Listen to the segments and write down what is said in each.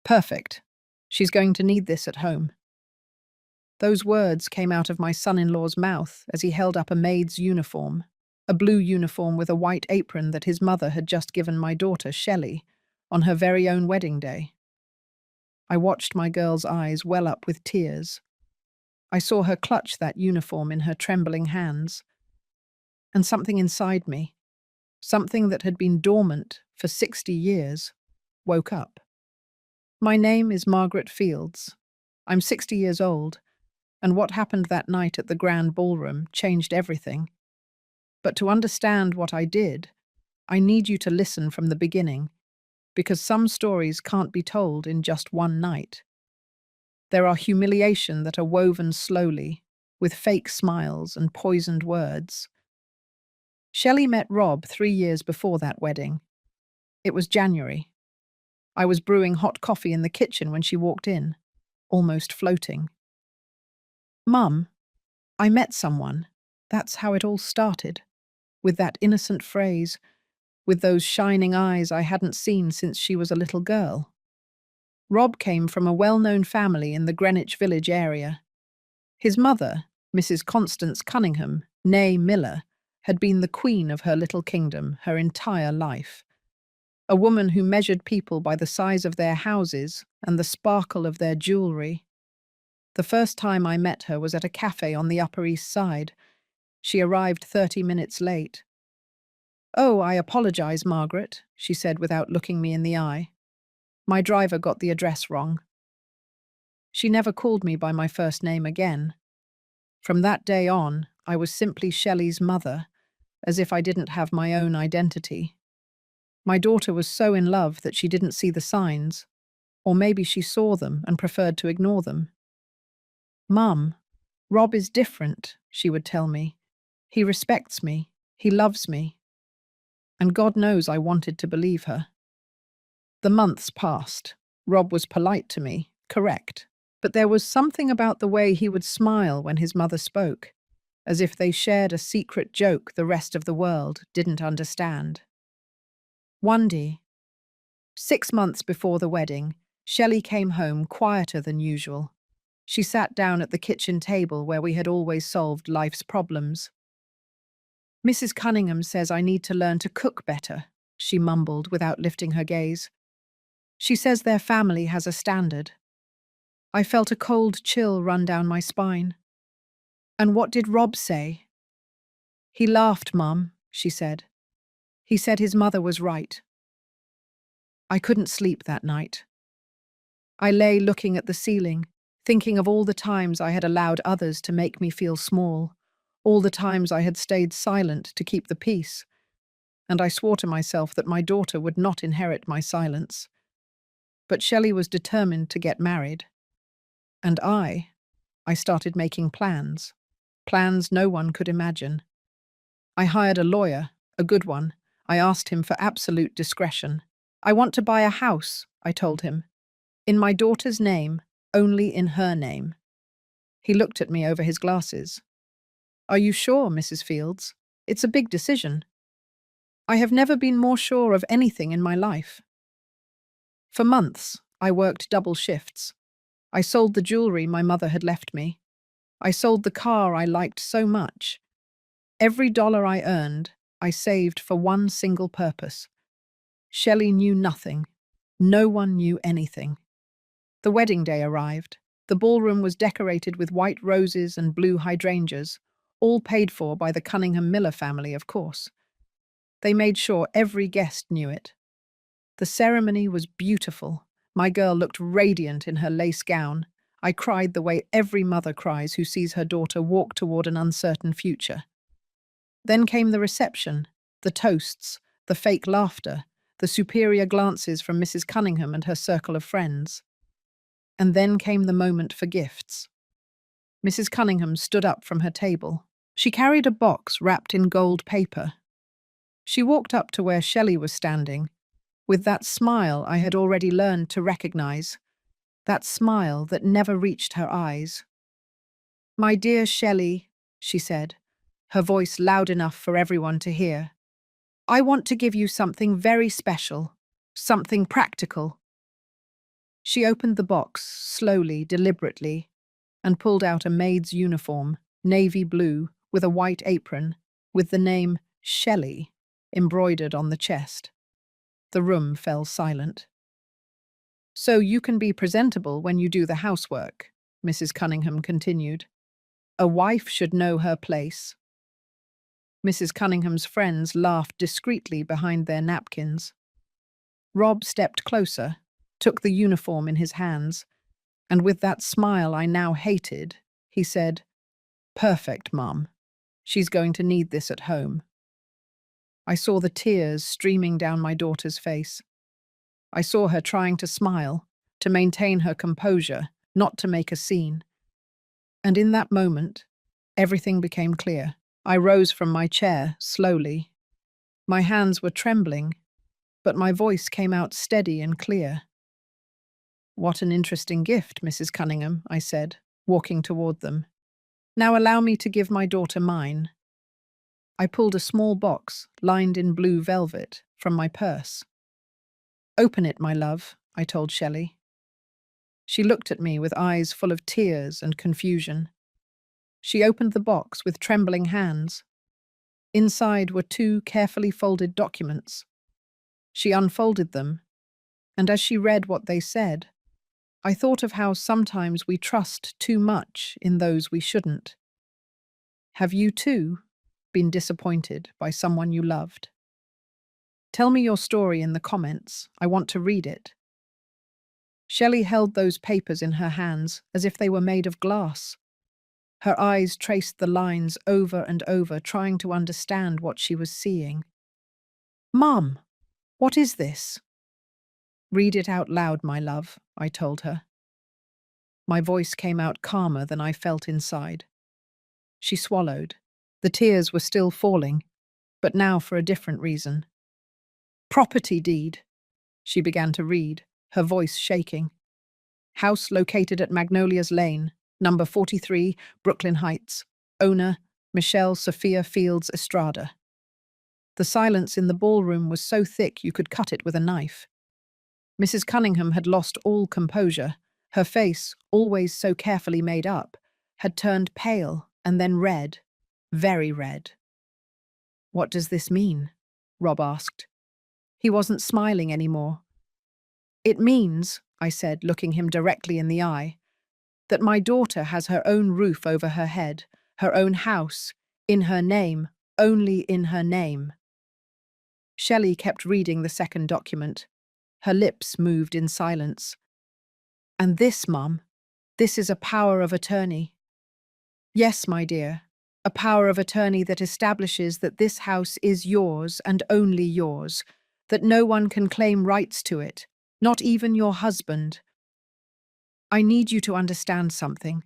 Perfect. She's going to need this at home. Those words came out of my son-in-law's mouth as he held up a maid's uniform, a blue uniform with a white apron that his mother had just given my daughter, Shelley, on her very own wedding day. I watched my girl's eyes well up with tears. I saw her clutch that uniform in her trembling hands. And something inside me, something that had been dormant for 60 years, woke up. My name is Margaret Fields. I'm 60 years old, and what happened that night at the Grand Ballroom changed everything. But to understand what I did, I need you to listen from the beginning, because some stories can't be told in just one night. There are humiliation that are woven slowly, with fake smiles and poisoned words. Shelley met Rob 3 years before that wedding. It was January. I was brewing hot coffee in the kitchen when she walked in, almost floating. "Mum, I met someone." That's how it all started, with that innocent phrase, with those shining eyes I hadn't seen since she was a little girl. Rob came from a well-known family in the Greenwich Village area. His mother, Mrs. Constance Cunningham, née Miller, had been the queen of her little kingdom her entire life. A woman who measured people by the size of their houses and the sparkle of their jewelry. The first time I met her was at a cafe on the Upper East Side. She arrived 30 minutes late. "Oh, I apologize, Margaret," she said without looking me in the eye. "My driver got the address wrong." She never called me by my first name again. From that day on, I was simply Shelley's mother, as if I didn't have my own identity. My daughter was so in love that she didn't see the signs, or maybe she saw them and preferred to ignore them. "Mum, Rob is different," she would tell me. "He respects me. He loves me." And God knows I wanted to believe her. The months passed. Rob was polite to me, correct. But there was something about the way he would smile when his mother spoke, as if they shared a secret joke the rest of the world didn't understand. One day, 6 months before the wedding, Shelley came home quieter than usual. She sat down at the kitchen table where we had always solved life's problems. "Mrs. Cunningham says I need to learn to cook better," she mumbled without lifting her gaze. "She says their family has a standard." I felt a cold chill run down my spine. "And what did Rob say?" "He laughed, Mum," she said. "He said his mother was right." I couldn't sleep that night. I lay looking at the ceiling, thinking of all the times I had allowed others to make me feel small, all the times I had stayed silent to keep the peace, and I swore to myself that my daughter would not inherit my silence. But Shelley was determined to get married. And I started making plans. Plans no one could imagine. I hired a lawyer, a good one. I asked him for absolute discretion. "I want to buy a house," I told him. "In my daughter's name, only in her name." He looked at me over his glasses. "Are you sure, Mrs. Fields? It's a big decision." "I have never been more sure of anything in my life." For months, I worked double shifts. I sold the jewelry my mother had left me. I sold the car I liked so much. Every dollar I earned, I saved for one single purpose. Shelley knew nothing. No one knew anything. The wedding day arrived. The ballroom was decorated with white roses and blue hydrangeas, all paid for by the Cunningham Miller family, of course. They made sure every guest knew it. The ceremony was beautiful. My girl looked radiant in her lace gown. I cried the way every mother cries who sees her daughter walk toward an uncertain future. Then came the reception, the toasts, the fake laughter, the superior glances from Mrs. Cunningham and her circle of friends. And then came the moment for gifts. Mrs. Cunningham stood up from her table. She carried a box wrapped in gold paper. She walked up to where Shelley was standing, with that smile I had already learned to recognize, that smile that never reached her eyes. "My dear Shelley," she said, her voice loud enough for everyone to hear, "I want to give you something very special, something practical." She opened the box slowly, deliberately, and pulled out a maid's uniform, navy blue, with a white apron, with the name Shelley embroidered on the chest. The room fell silent. "So you can be presentable when you do the housework," Mrs. Cunningham continued. "A wife should know her place." Mrs. Cunningham's friends laughed discreetly behind their napkins. Rob stepped closer, took the uniform in his hands, and with that smile I now hated, he said, "Perfect, Mum. She's going to need this at home." I saw the tears streaming down my daughter's face. I saw her trying to smile, to maintain her composure, not to make a scene. And in that moment, everything became clear. I rose from my chair, slowly. My hands were trembling, but my voice came out steady and clear. "What an interesting gift, Mrs. Cunningham," I said, walking toward them. "Now allow me to give my daughter mine." I pulled a small box, lined in blue velvet, from my purse. "Open it, my love," I told Shelley. She looked at me with eyes full of tears and confusion. She opened the box with trembling hands. Inside were two carefully folded documents. She unfolded them, and as she read what they said, I thought of how sometimes we trust too much in those we shouldn't. Have you, too, been disappointed by someone you loved? Tell me your story in the comments. I want to read it. Shelley held those papers in her hands as if they were made of glass. Her eyes traced the lines over and over, trying to understand what she was seeing. "Mum, what is this?" "Read it out loud, my love," I told her. My voice came out calmer than I felt inside. She swallowed. The tears were still falling, but now for a different reason. "Property deed," she began to read, her voice shaking. "House located at Magnolias Lane, number 43, Brooklyn Heights. Owner, Michelle Sophia Fields Estrada." The silence in the ballroom was so thick you could cut it with a knife. Mrs. Cunningham had lost all composure. Her face, always so carefully made up, had turned pale and then red, very red. "What does this mean?" Rob asked. He wasn't smiling anymore. "It means," I said, looking him directly in the eye, "that my daughter has her own roof over her head, her own house, in her name, only in her name." Shelley kept reading the second document. Her lips moved in silence. "And this, Mum, this is a power of attorney." "Yes, my dear, a power of attorney that establishes that this house is yours and only yours, that no one can claim rights to it, not even your husband. I need you to understand something.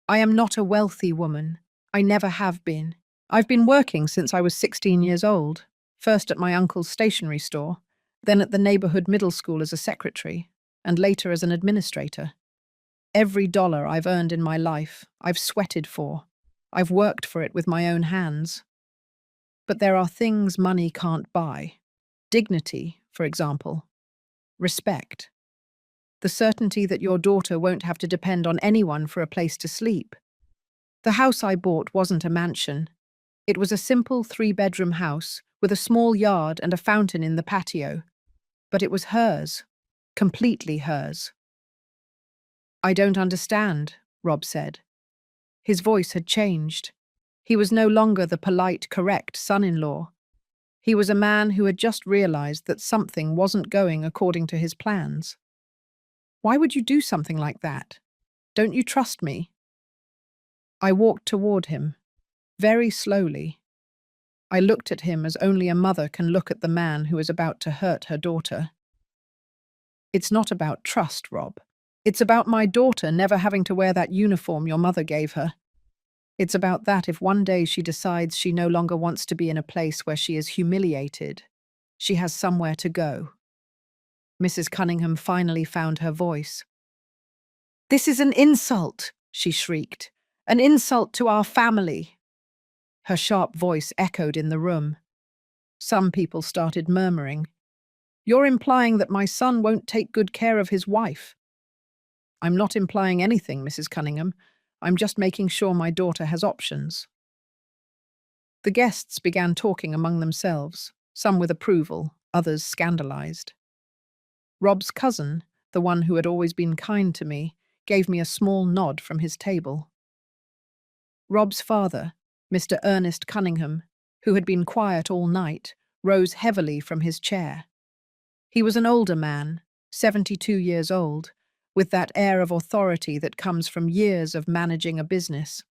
I am not a wealthy woman. I never have been. I've been working since I was 16 years old, first at my uncle's stationery store, then at the neighborhood middle school as a secretary, and later as an administrator. Every dollar I've earned in my life, I've sweated for. I've worked for it with my own hands. But there are things money can't buy. Dignity, for example. Respect. The certainty that your daughter won't have to depend on anyone for a place to sleep. The house I bought wasn't a mansion. It was a simple 3-bedroom house with a small yard and a fountain in the patio. But it was hers. Completely hers. "I don't understand," Rob said. His voice had changed. He was no longer the polite, correct son-in-law. He was a man who had just realized that something wasn't going according to his plans. "Why would you do something like that? Don't you trust me?" I walked toward him, very slowly. I looked at him as only a mother can look at the man who is about to hurt her daughter. "It's not about trust, Rob. It's about my daughter never having to wear that uniform your mother gave her. It's about that if one day she decides she no longer wants to be in a place where she is humiliated, she has somewhere to go." Mrs. Cunningham finally found her voice. "This is an insult," she shrieked. "An insult to our family." Her sharp voice echoed in the room. Some people started murmuring. "You're implying that my son won't take good care of his wife." I'm not implying anything, Mrs. Cunningham. I'm just making sure my daughter has options. The guests began talking among themselves, some with approval, others scandalized. Rob's cousin, the one who had always been kind to me, gave me a small nod from his table. Rob's father, Mr. Ernest Cunningham, who had been quiet all night, rose heavily from his chair. He was an older man, 72 years old, with that air of authority that comes from years of managing a business.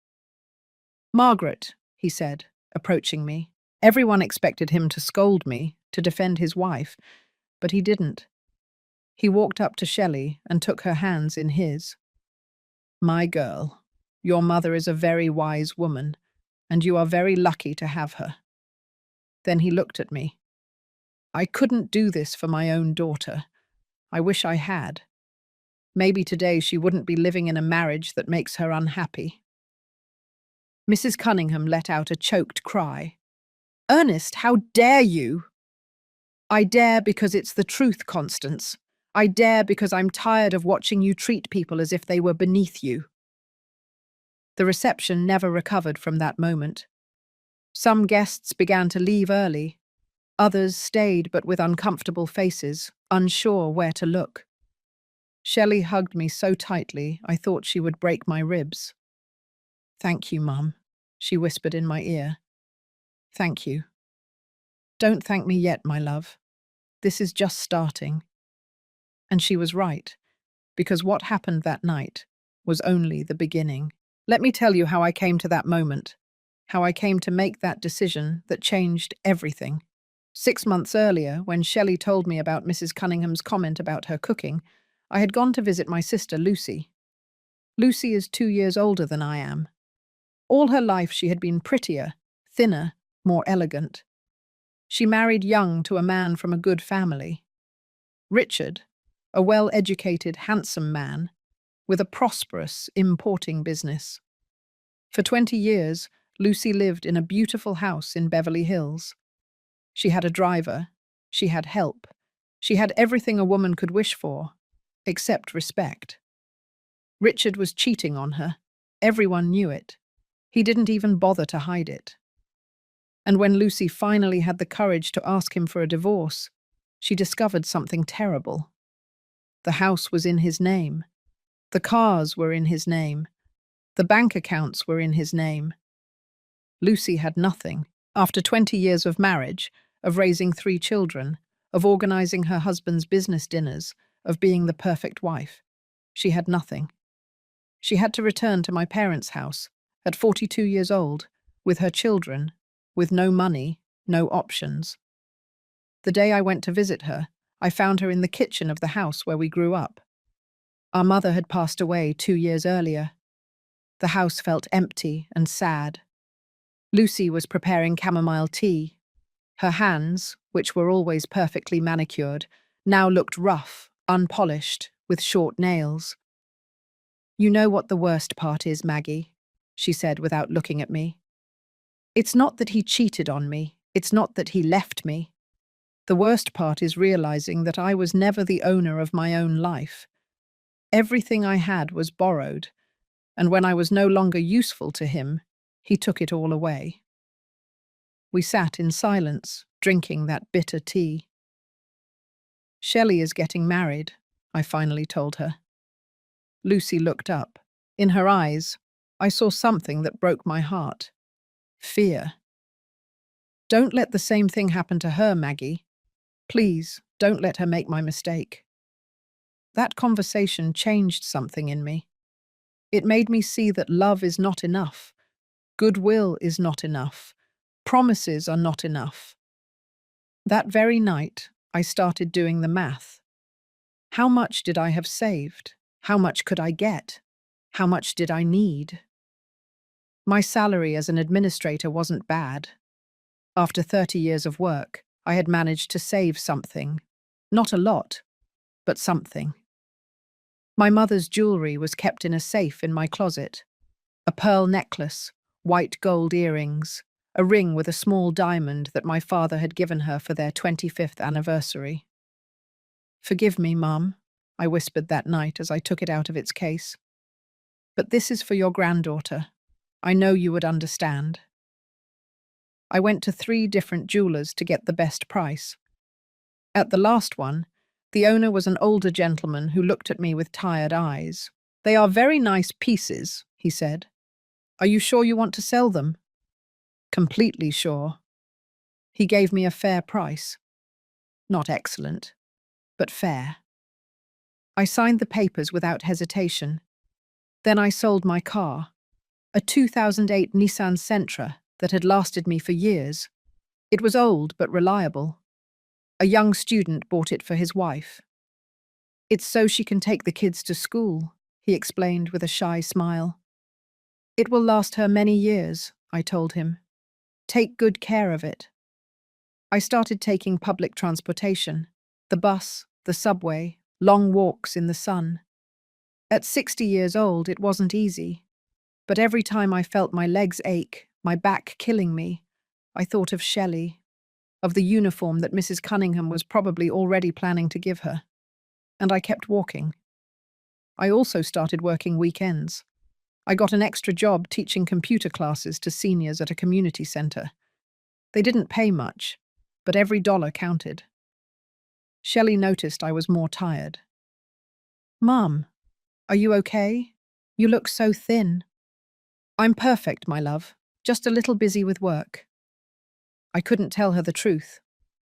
"Margaret," he said, approaching me. Everyone expected him to scold me, to defend his wife, but he didn't. He walked up to Shelley and took her hands in his. "My girl, your mother is a very wise woman, and you are very lucky to have her." Then he looked at me. "I couldn't do this for my own daughter. I wish I had. Maybe today she wouldn't be living in a marriage that makes her unhappy." Mrs. Cunningham let out a choked cry. "Ernest, how dare you?" "I dare because it's the truth, Constance. I dare because I'm tired of watching you treat people as if they were beneath you." The reception never recovered from that moment. Some guests began to leave early. Others stayed but with uncomfortable faces, unsure where to look. Shelley hugged me so tightly I thought she would break my ribs. "Thank you, Mum," she whispered in my ear. "Thank you. Don't thank me yet, my love. This is just starting." And she was right, because what happened that night was only the beginning. Let me tell you how I came to that moment, how I came to make that decision that changed everything. 6 months earlier, when Shelley told me about Mrs. Cunningham's comment about her cooking, I had gone to visit my sister Lucy. Lucy is 2 years older than I am. All her life she had been prettier, thinner, more elegant. She married young to a man from a good family. Richard, a well-educated, handsome man, with a prosperous importing business. For 20 years, Lucy lived in a beautiful house in Beverly Hills. She had a driver, she had help, she had everything a woman could wish for, except respect. Richard was cheating on her. Everyone knew it. He didn't even bother to hide it. And when Lucy finally had the courage to ask him for a divorce, she discovered something terrible. The house was in his name. The cars were in his name. The bank accounts were in his name. Lucy had nothing. After 20 years of marriage, of raising 3 children, of organizing her husband's business dinners, of being the perfect wife, she had nothing. She had to return to my parents' house, at 42 years old, with her children, with no money, no options. The day I went to visit her, I found her in the kitchen of the house where we grew up. Our mother had passed away 2 years earlier. The house felt empty and sad. Lucy was preparing chamomile tea. Her hands, which were always perfectly manicured, now looked rough, unpolished, with short nails. "You know what the worst part is, Maggie," she said without looking at me. "It's not that he cheated on me. It's not that he left me. The worst part is realizing that I was never the owner of my own life. Everything I had was borrowed, and when I was no longer useful to him, he took it all away." We sat in silence, drinking that bitter tea. "Shelley is getting married," I finally told her. Lucy looked up. In her eyes, I saw something that broke my heart. Fear. "Don't let the same thing happen to her, Maggie. Please, don't let her make my mistake." That conversation changed something in me. It made me see that love is not enough. Goodwill is not enough. Promises are not enough. That very night, I started doing the math. How much did I have saved? How much could I get? How much did I need? My salary as an administrator wasn't bad. After 30 years of work, I had managed to save something. Not a lot, but something. My mother's jewelry was kept in a safe in my closet. A pearl necklace, white gold earrings, a ring with a small diamond that my father had given her for their 25th anniversary. "Forgive me, Mum. I whispered that night as I took it out of its case. "But this is for your granddaughter. I know you would understand." I went to 3 different jewelers to get the best price. At the last one, the owner was an older gentleman who looked at me with tired eyes. "They are very nice pieces," he said. "Are you sure you want to sell them?" "Completely sure." He gave me a fair price. Not excellent, but fair. I signed the papers without hesitation. Then I sold my car, a 2008 Nissan Sentra that had lasted me for years. It was old but reliable. A young student bought it for his wife. "It's so she can take the kids to school," he explained with a shy smile. "It will last her many years," I told him. "Take good care of it." I started taking public transportation, the bus, the subway, long walks in the sun. At 60 years old, it wasn't easy, but every time I felt my legs ache, my back killing me, I thought of Shelley, of the uniform that Mrs. Cunningham was probably already planning to give her. And I kept walking. I also started working weekends. I got an extra job teaching computer classes to seniors at a community center. They didn't pay much, but every dollar counted. Shelley noticed I was more tired. "Mom, are you okay? You look so thin." "I'm perfect, my love, just a little busy with work." I couldn't tell her the truth.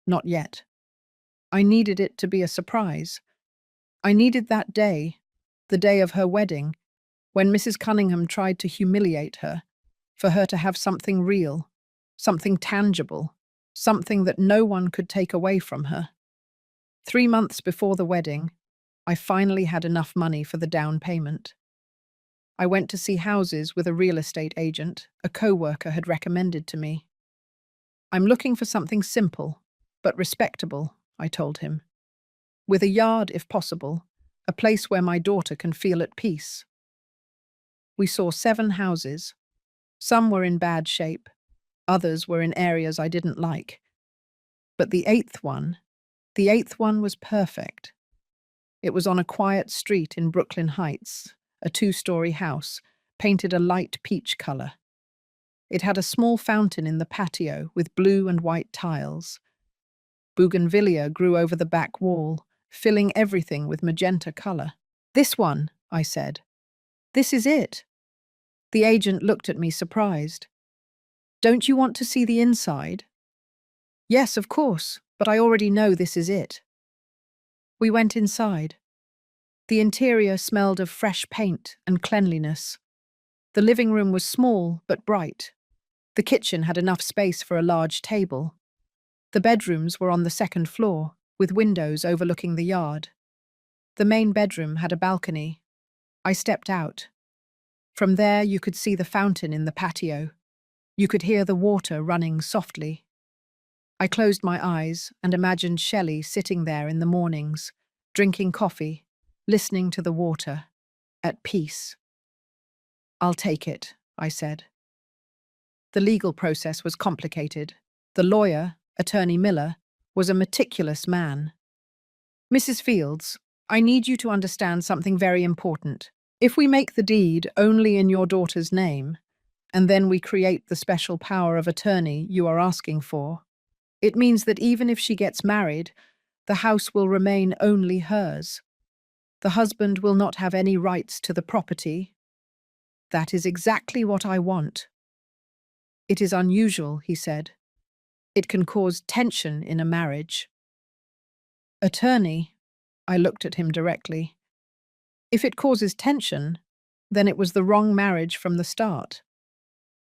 Not yet. I needed it to be a surprise. I needed that day, the day of her wedding, when Mrs. Cunningham tried to humiliate her, for her to have something real, something tangible, something that no one could take away from her. 3 months before the wedding, I finally had enough money for the down payment. I went to see houses with a real estate agent a co-worker had recommended to me. "I'm looking for something simple, but respectable," I told him. "With a yard, if possible, a place where my daughter can feel at peace." We saw 7 houses. Some were in bad shape, others were in areas I didn't like. But the eighth one was perfect. It was on a quiet street in Brooklyn Heights, a 2-story house, painted a light peach color. It had a small fountain in the patio with blue and white tiles. Bougainvillea grew over the back wall, filling everything with magenta color. "This one," I said. "This is it." The agent looked at me surprised. "Don't you want to see the inside?" "Yes, of course, but I already know this is it." We went inside. The interior smelled of fresh paint and cleanliness. The living room was small but bright. The kitchen had enough space for a large table. The bedrooms were on the 2nd floor, with windows overlooking the yard. The main bedroom had a balcony. I stepped out. From there you could see the fountain in the patio. You could hear the water running softly. I closed my eyes and imagined Shelley sitting there in the mornings, drinking coffee, listening to the water, at peace. "I'll take it," I said. The legal process was complicated. The lawyer, Attorney Miller, was a meticulous man. "Mrs. Fields, I need you to understand something very important. If we make the deed only in your daughter's name, and then we create the special power of attorney you are asking for, it means that even if she gets married, the house will remain only hers. The husband will not have any rights to the property." "That is exactly what I want." "It is unusual," he said. "It can cause tension in a marriage." "Attorney," I looked at him directly. "If it causes tension, then it was the wrong marriage from the start."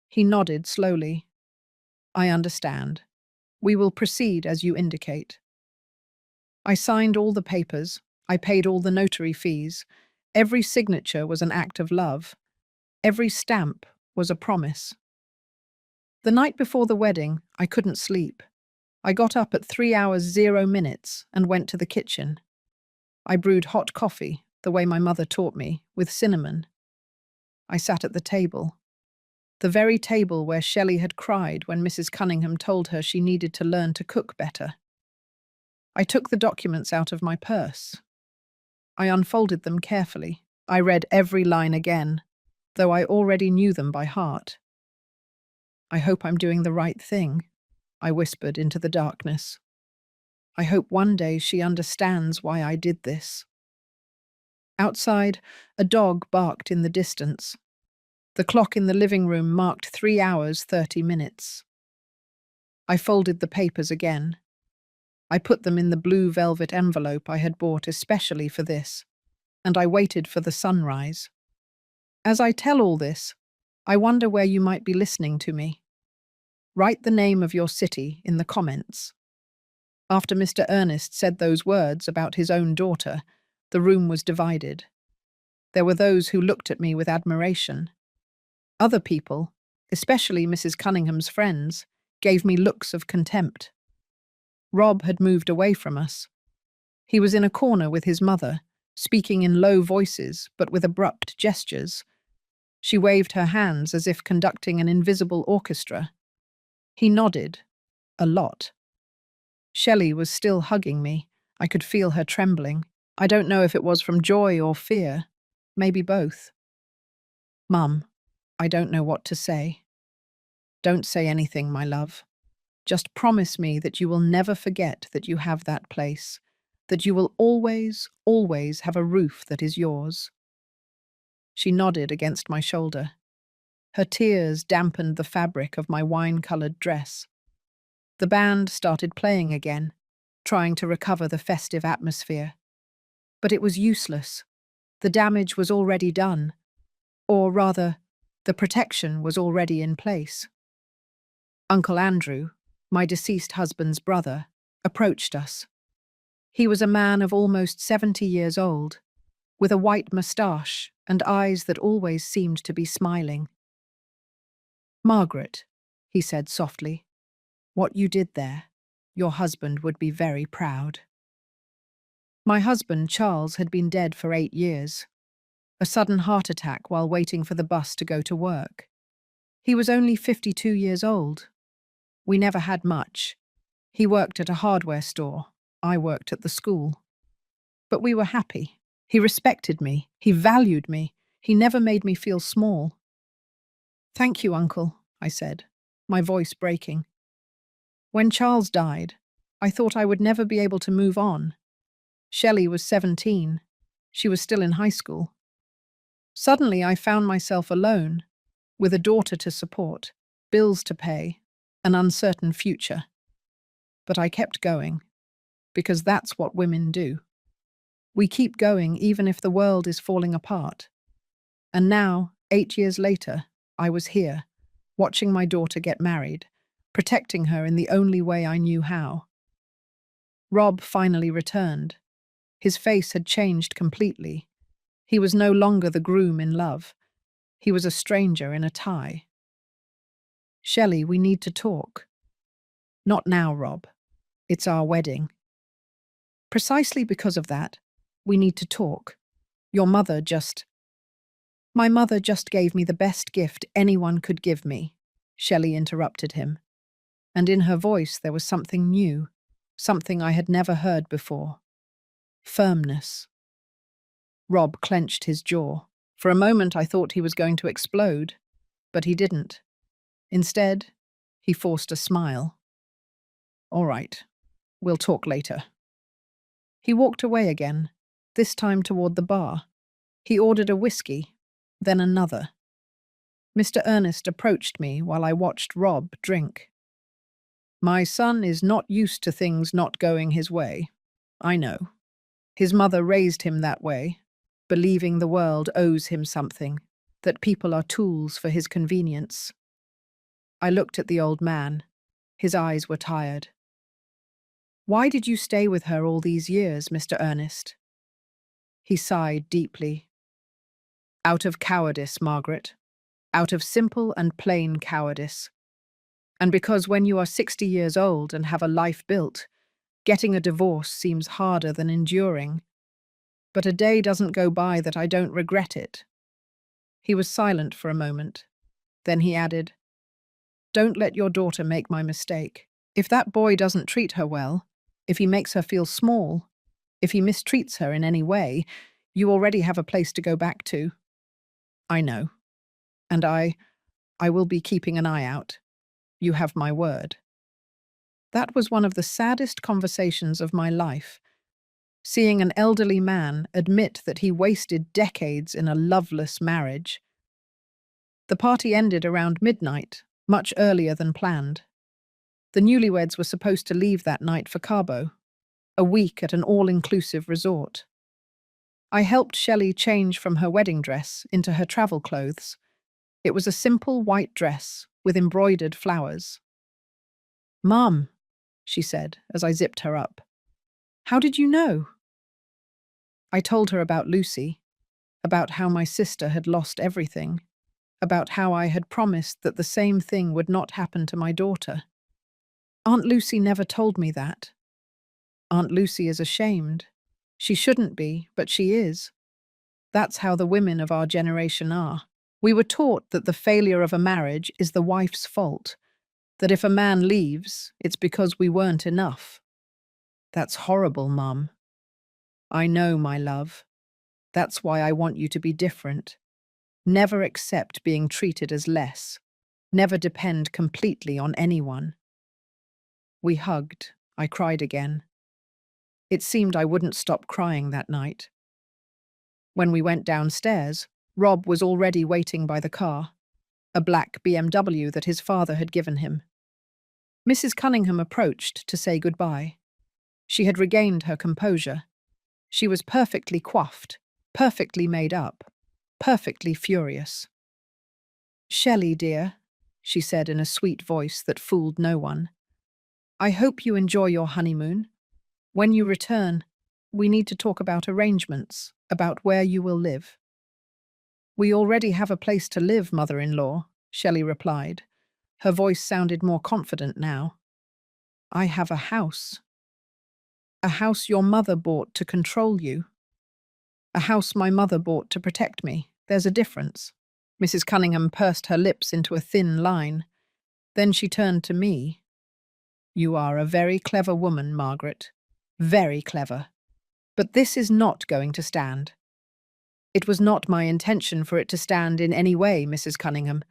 He nodded slowly. "I understand. We will proceed as you indicate." I signed all the papers. I paid all the notary fees. Every signature was an act of love. Every stamp was a promise. The night before the wedding, I couldn't sleep. I got up at 3 hours 0 minutes and went to the kitchen. I brewed hot coffee, the way my mother taught me, with cinnamon. I sat at the table. The very table where Shelley had cried when Mrs. Cunningham told her she needed to learn to cook better. I took the documents out of my purse. I unfolded them carefully. I read every line again, though I already knew them by heart. I hope I'm doing the right thing, I whispered into the darkness. I hope one day she understands why I did this. Outside, a dog barked in the distance. The clock in the living room marked 3 hours, 30 minutes. I folded the papers again. I put them in the blue velvet envelope I had bought especially for this, and I waited for the sunrise. As I tell all this, I wonder where you might be listening to me. Write the name of your city in the comments. After Mr. Ernest said those words about his own daughter, the room was divided. There were those who looked at me with admiration. Other people, especially Mrs. Cunningham's friends, gave me looks of contempt. Rob had moved away from us. He was in a corner with his mother, speaking in low voices but with abrupt gestures. She waved her hands as if conducting an invisible orchestra. He nodded, a lot. Shelley was still hugging me. I could feel her trembling. I don't know if it was from joy or fear. Maybe both. Mum, I don't know what to say. Don't say anything, my love. Just promise me that you will never forget that you have that place, that you will always, always have a roof that is yours. She nodded against my shoulder. Her tears dampened the fabric of my wine-coloured dress. The band started playing again, trying to recover the festive atmosphere. But it was useless. The damage was already done. Or rather, the protection was already in place. Uncle Andrew, my deceased husband's brother, approached us. He was a man of almost 70 years old, with a white moustache and eyes that always seemed to be smiling. "Margaret," he said softly, "what you did there, your husband would be very proud." My husband, Charles, had been dead for 8 years. A sudden heart attack while waiting for the bus to go to work. He was only 52 years old. We never had much. He worked at a hardware store. I worked at the school. But we were happy. He respected me. He valued me. He never made me feel small. "Thank you, Uncle," I said, my voice breaking. When Charles died, I thought I would never be able to move on. Shelley was 17. She was still in high school. Suddenly I found myself alone, with a daughter to support, bills to pay, an uncertain future. But I kept going, because that's what women do. We keep going even if the world is falling apart. And now, 8 years later, I was here, watching my daughter get married, protecting her in the only way I knew how. Rob finally returned. His face had changed completely. He was no longer the groom in love. He was a stranger in a tie. "Shelley, we need to talk." "Not now, Rob. It's our wedding." "Precisely because of that, we need to talk. Your mother just—" "My mother just gave me the best gift anyone could give me," Shelley interrupted him. And in her voice there was something new, something I had never heard before. Firmness. Rob clenched his jaw. For a moment I thought he was going to explode, but he didn't. Instead, he forced a smile. "All right, we'll talk later." He walked away again, this time toward the bar. He ordered a whiskey, then another. Mr. Ernest approached me while I watched Rob drink. "My son is not used to things not going his way. I know. His mother raised him that way, believing the world owes him something, that people are tools for his convenience." I looked at the old man. His eyes were tired. "Why did you stay with her all these years, Mr. Ernest?" He sighed deeply. "Out of cowardice, Margaret. Out of simple and plain cowardice. And because when you are 60 years old and have a life built, getting a divorce seems harder than enduring. But a day doesn't go by that I don't regret it." He was silent for a moment. Then he added, "Don't let your daughter make my mistake. If that boy doesn't treat her well, if he makes her feel small, If he mistreats her in any way, you already have a place to go back to. I know. And I will be keeping an eye out. You have my word. That was one of the saddest conversations of my life. Seeing an elderly man admit that he wasted decades in a loveless marriage. The party ended around midnight, much earlier than planned. The newlyweds were supposed to leave that night for Cabo, a week at an all-inclusive resort. I helped Shelley change from her wedding dress into her travel clothes. It was a simple white dress with embroidered flowers. "Mum," she said as I zipped her up, "how did you know?" I told her about Lucy, about how my sister had lost everything, about how I had promised that the same thing would not happen to my daughter. Aunt Lucy never told me that. Aunt Lucy is ashamed. She shouldn't be, but she is. That's how the women of our generation are. We were taught that the failure of a marriage is the wife's fault, that if a man leaves, it's because we weren't enough. That's horrible, Mum. I know, my love. That's why I want you to be different. Never accept being treated as less. Never depend completely on anyone. We hugged. I cried again. It seemed I wouldn't stop crying that night. When we went downstairs, Rob was already waiting by the car, a black BMW that his father had given him. Mrs. Cunningham approached to say goodbye. She had regained her composure. She was perfectly coiffed, perfectly made up, perfectly furious. "Shelley, dear," she said in a sweet voice that fooled no one, "I hope you enjoy your honeymoon. When you return, we need to talk about arrangements, about where you will live." "We already have a place to live, mother-in-law," Shelley replied. Her voice sounded more confident now. "I have a house. A house your mother bought to control you. A house my mother bought to protect me. There's a difference." Mrs. Cunningham pursed her lips into a thin line. Then she turned to me. "You are a very clever woman, Margaret. Very clever. But this is not going to stand." "It was not my intention for it to stand in any way, Mrs. Cunningham.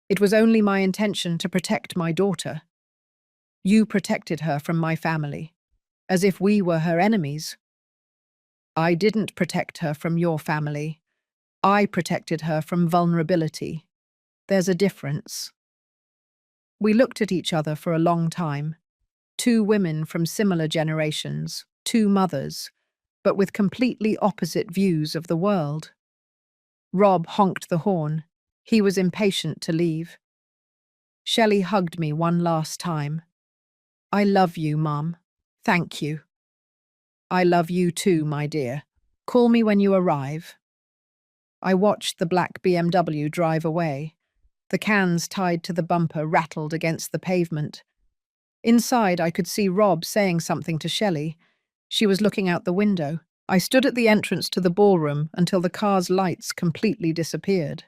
It was only my intention to protect my daughter. You protected her from my family, as if we were her enemies." "I didn't protect her from your family. I protected her from vulnerability. There's a difference." We looked at each other for a long time. Two women from similar generations, two mothers, but with completely opposite views of the world. Rob honked the horn. He was impatient to leave. Shelley hugged me one last time. "I love you, Mum. Thank you." "I love you too, my dear. Call me when you arrive." I watched the black BMW drive away. The cans tied to the bumper rattled against the pavement. Inside, I could see Rob saying something to Shelley. She was looking out the window. I stood at the entrance to the ballroom until the car's lights completely disappeared.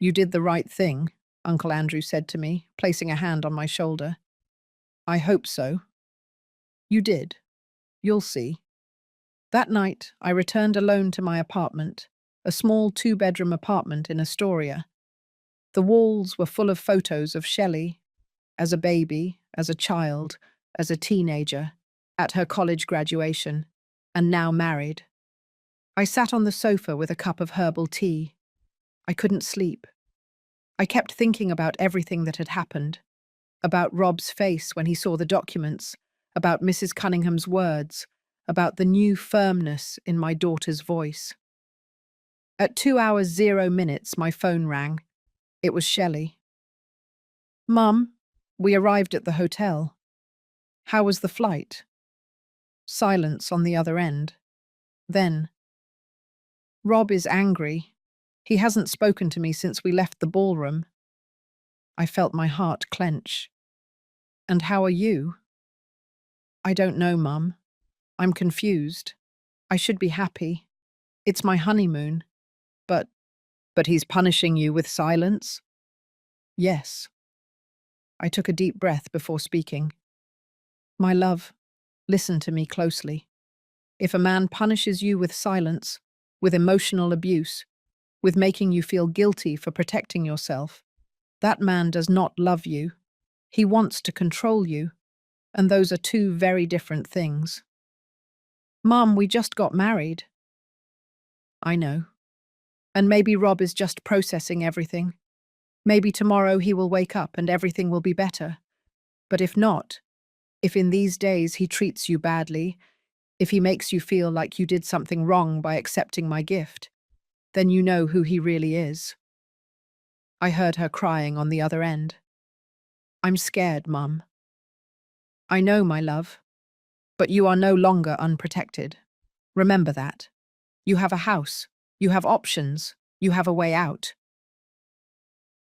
"You did the right thing," Uncle Andrew said to me, placing a hand on my shoulder. "I hope so." "You did. You'll see." That night, I returned alone to my apartment, a small two-bedroom apartment in Astoria. The walls were full of photos of Shelley, as a baby, as a child, as a teenager, at her college graduation, and now married. I sat on the sofa with a cup of herbal tea. I couldn't sleep. I kept thinking about everything that had happened, about Rob's face when he saw the documents, about Mrs. Cunningham's words, about the new firmness in my daughter's voice. At 2 hours 0 minutes, my phone rang. It was Shelley. "Mum, we arrived at the hotel. How was the flight?" Silence on the other end. Then, "Rob is angry. He hasn't spoken to me since we left the ballroom." I felt my heart clench. "And how are you?" "I don't know, Mum. I'm confused. I should be happy. It's my honeymoon. But he's punishing you with silence?" "Yes." I took a deep breath before speaking. "My love, listen to me closely. If a man punishes you with silence, with emotional abuse, with making you feel guilty for protecting yourself, that man does not love you. He wants to control you, and those are two very different things. Mum, we just got married. I know. And maybe Rob is just processing everything. Maybe tomorrow he will wake up and everything will be better. But if not, if in these days he treats you badly, if he makes you feel like you did something wrong by accepting my gift, then you know who he really is. I heard her crying on the other end. I'm scared, Mum. I know, my love, but you are no longer unprotected. Remember that. You have a house, you have options, you have a way out.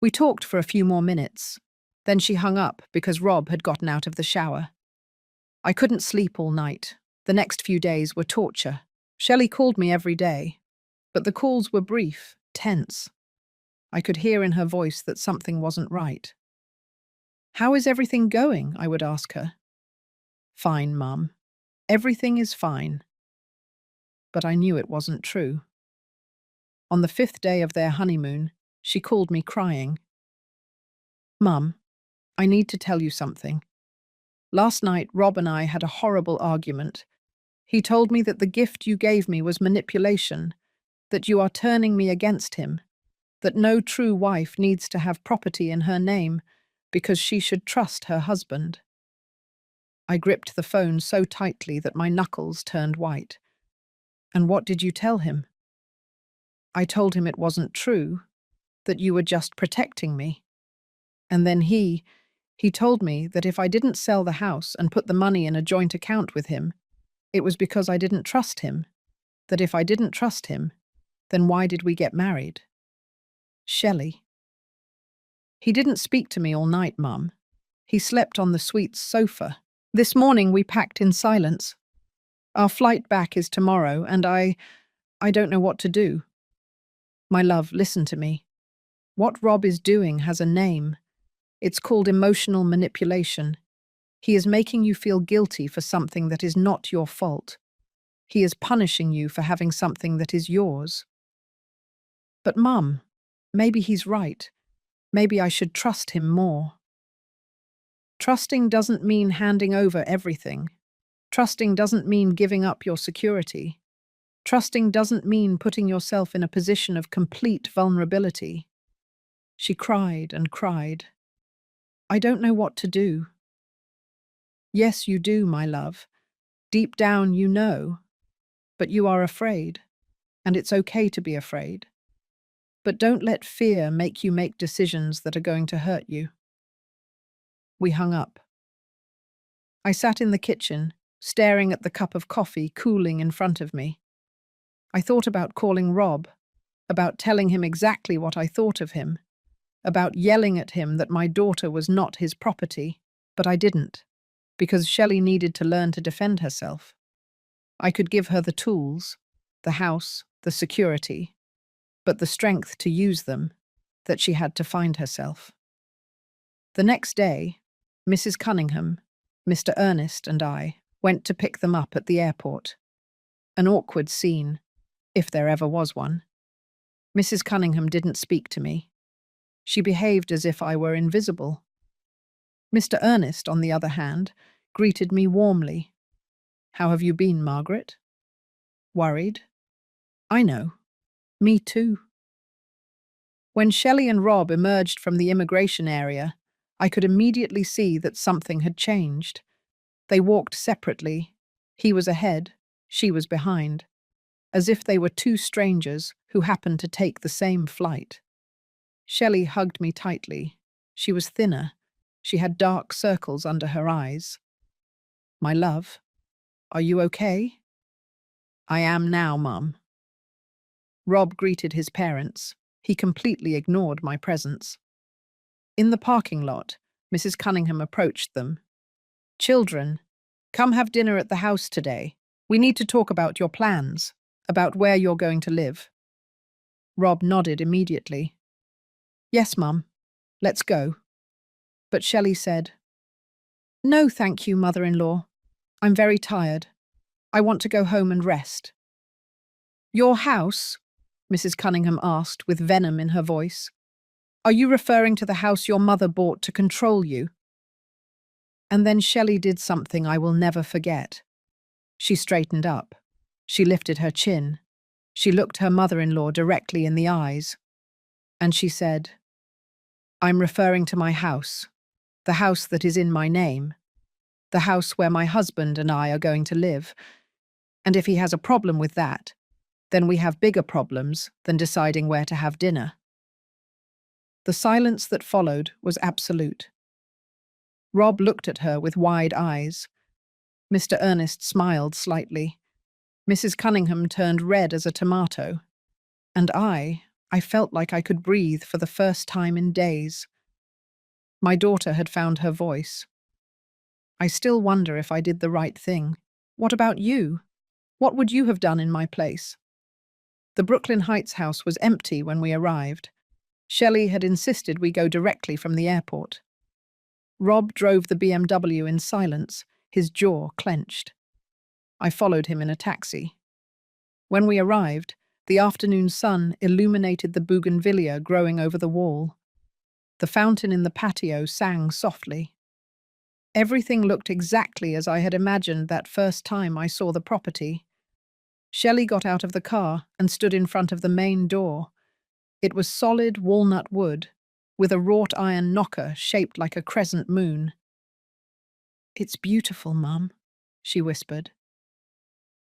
We talked for a few more minutes. Then she hung up because Rob had gotten out of the shower. I couldn't sleep all night. The next few days were torture. Shelley called me every day, but the calls were brief, tense. I could hear in her voice that something wasn't right. How is everything going? I would ask her. Fine, Mum. Everything is fine. But I knew it wasn't true. On the 5th day of their honeymoon, she called me crying. Mum, I need to tell you something. Last night, Rob and I had a horrible argument. He told me that the gift you gave me was manipulation, that you are turning me against him, that no true wife needs to have property in her name because she should trust her husband. I gripped the phone so tightly that my knuckles turned white. And what did you tell him? I told him it wasn't true, that you were just protecting me. And then he told me that if I didn't sell the house and put the money in a joint account with him, it was because I didn't trust him, that if I didn't trust him, then why did we get married? Shelley. He didn't speak to me all night, Mum. He slept on the suite's sofa. This morning we packed in silence. Our flight back is tomorrow, and I don't know what to do. My love, listen to me. What Rob is doing has a name. It's called emotional manipulation. He is making you feel guilty for something that is not your fault. He is punishing you for having something that is yours. But Mum, maybe he's right. Maybe I should trust him more. Trusting doesn't mean handing over everything. Trusting doesn't mean giving up your security. Trusting doesn't mean putting yourself in a position of complete vulnerability. She cried and cried. I don't know what to do. Yes, you do, my love. Deep down you know. But you are afraid. And it's okay to be afraid. But don't let fear make you make decisions that are going to hurt you. We hung up. I sat in the kitchen, staring at the cup of coffee cooling in front of me. I thought about calling Rob, about telling him exactly what I thought of him, about yelling at him that my daughter was not his property, but I didn't, because Shelley needed to learn to defend herself. I could give her the tools, the house, the security, but the strength to use them, that she had to find herself. The next day, Mrs. Cunningham, Mr. Ernest and I went to pick them up at the airport. An awkward scene, if there ever was one. Mrs. Cunningham didn't speak to me. She behaved as if I were invisible. Mr. Ernest, on the other hand, greeted me warmly. How have you been, Margaret? Worried? I know. Me too. When Shelley and Rob emerged from the immigration area, I could immediately see that something had changed. They walked separately. He was ahead, she was behind, as if they were two strangers who happened to take the same flight. Shelley hugged me tightly. She was thinner. She had dark circles under her eyes. My love, are you okay? I am now, Mum. Rob greeted his parents. He completely ignored my presence. In the parking lot, Mrs. Cunningham approached them. Children, come have dinner at the house today. We need to talk about your plans, about where you're going to live. Rob nodded immediately. Yes, Mum. Let's go. But Shelley said, No, thank you, mother-in-law. I'm very tired. I want to go home and rest. Your house? Mrs. Cunningham asked with venom in her voice. Are you referring to the house your mother bought to control you? And then Shelley did something I will never forget. She straightened up. She lifted her chin. She looked her mother-in-law directly in the eyes. And she said, I'm referring to my house, the house that is in my name, the house where my husband and I are going to live. And if he has a problem with that, then we have bigger problems than deciding where to have dinner. The silence that followed was absolute. Rob looked at her with wide eyes. Mr. Ernest smiled slightly. Mrs. Cunningham turned red as a tomato. And I felt like I could breathe for the first time in days. My daughter had found her voice. I still wonder if I did the right thing. What about you? What would you have done in my place? The Brooklyn Heights house was empty when we arrived. Shelley had insisted we go directly from the airport. Rob drove the BMW in silence, his jaw clenched. I followed him in a taxi. When we arrived, the afternoon sun illuminated the bougainvillea growing over the wall. The fountain in the patio sang softly. Everything looked exactly as I had imagined that first time I saw the property. Shelley got out of the car and stood in front of the main door. It was solid walnut wood, with a wrought iron knocker shaped like a crescent moon. It's beautiful, Mum, she whispered.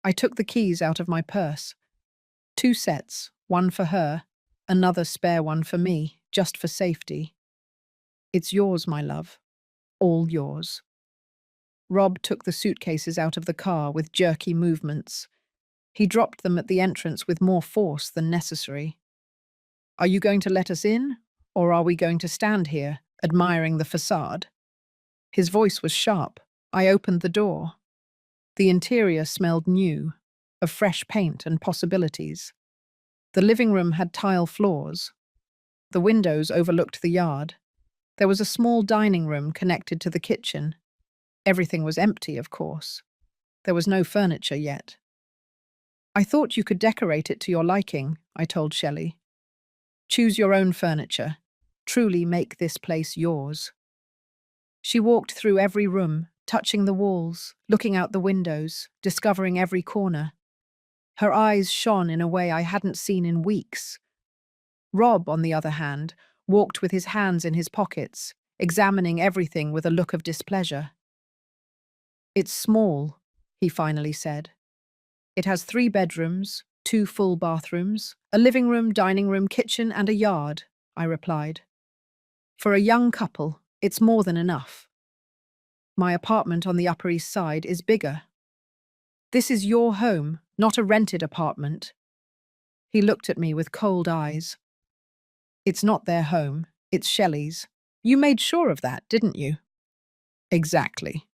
I took the keys out of my purse. 2 sets, one for her, another spare one for me, just for safety. It's yours, my love. All yours. Rob took the suitcases out of the car with jerky movements. He dropped them at the entrance with more force than necessary. Are you going to let us in, or are we going to stand here, admiring the facade? His voice was sharp. I opened the door. The interior smelled new, of fresh paint and possibilities. The living room had tile floors. The windows overlooked the yard. There was a small dining room connected to the kitchen. Everything was empty, of course. There was no furniture yet. I thought you could decorate it to your liking, I told Shelley. Choose your own furniture. Truly make this place yours. She walked through every room, touching the walls, looking out the windows, discovering every corner. Her eyes shone in a way I hadn't seen in weeks. Rob, on the other hand, walked with his hands in his pockets, examining everything with a look of displeasure. It's small, he finally said. It has 3 bedrooms, 2 full bathrooms, a living room, dining room, kitchen, and a yard, I replied. For a young couple, it's more than enough. My apartment on the Upper East Side is bigger. This is your home, not a rented apartment. He looked at me with cold eyes. It's not their home, it's Shelley's. You made sure of that, didn't you? Exactly.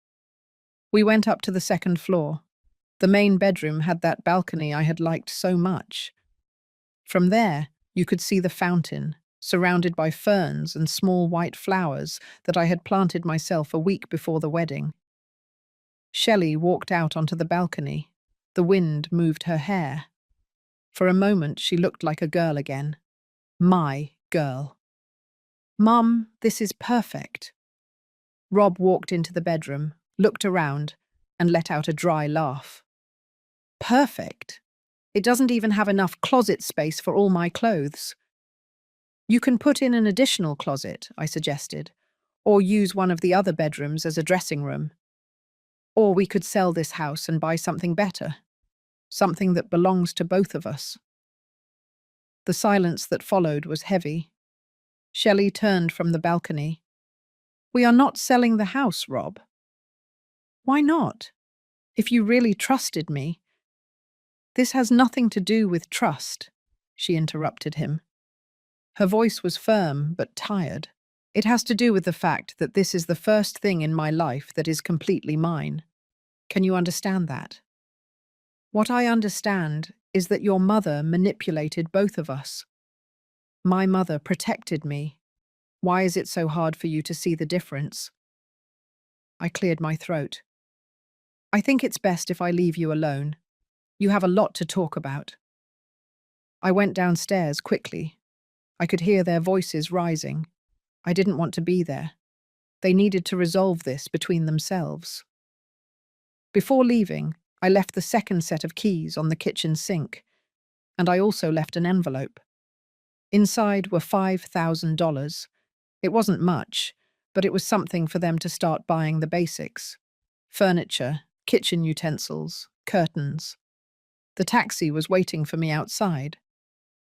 We went up to the 2nd floor. The main bedroom had that balcony I had liked so much. From there, you could see the fountain, surrounded by ferns and small white flowers that I had planted myself a week before the wedding. Shelley walked out onto the balcony. The wind moved her hair. For a moment, she looked like a girl again. My girl. Mum, this is perfect. Rob walked into the bedroom, looked around, and let out a dry laugh. Perfect? It doesn't even have enough closet space for all my clothes. You can put in an additional closet, I suggested, or use one of the other bedrooms as a dressing room. Or we could sell this house and buy something better, something that belongs to both of us. The silence that followed was heavy. Shelley turned from the balcony. We are not selling the house, Rob. Why not? If you really trusted me. This has nothing to do with trust, she interrupted him. Her voice was firm but tired. It has to do with the fact that this is the first thing in my life that is completely mine. Can you understand that? What I understand is that your mother manipulated both of us. My mother protected me. Why is it so hard for you to see the difference? I cleared my throat. I think it's best if I leave you alone. You have a lot to talk about. I went downstairs quickly. I could hear their voices rising. I didn't want to be there. They needed to resolve this between themselves. Before leaving, I left the second set of keys on the kitchen sink, and I also left an envelope. Inside were $5,000. It wasn't much, but it was something for them to start buying the basics. Furniture, kitchen utensils, curtains. The taxi was waiting for me outside.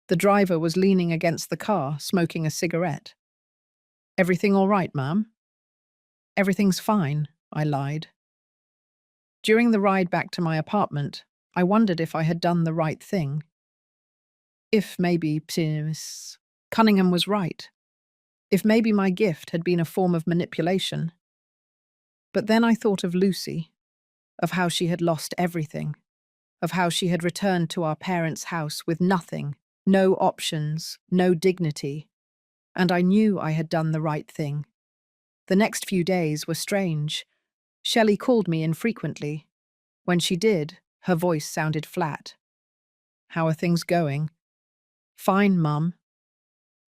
The driver was leaning against the car, smoking a cigarette. "Everything all right, ma'am?" "Everything's fine," I lied. During the ride back to my apartment, I wondered if I had done the right thing. If maybe Miss Cunningham was right. If maybe my gift had been a form of manipulation. But then I thought of Lucy, of how she had lost everything, of how she had returned to our parents' house with nothing, no options, no dignity, and I knew I had done the right thing. The next few days were strange. Shelley called me infrequently. When she did, her voice sounded flat. "How are things going?" "Fine, Mum."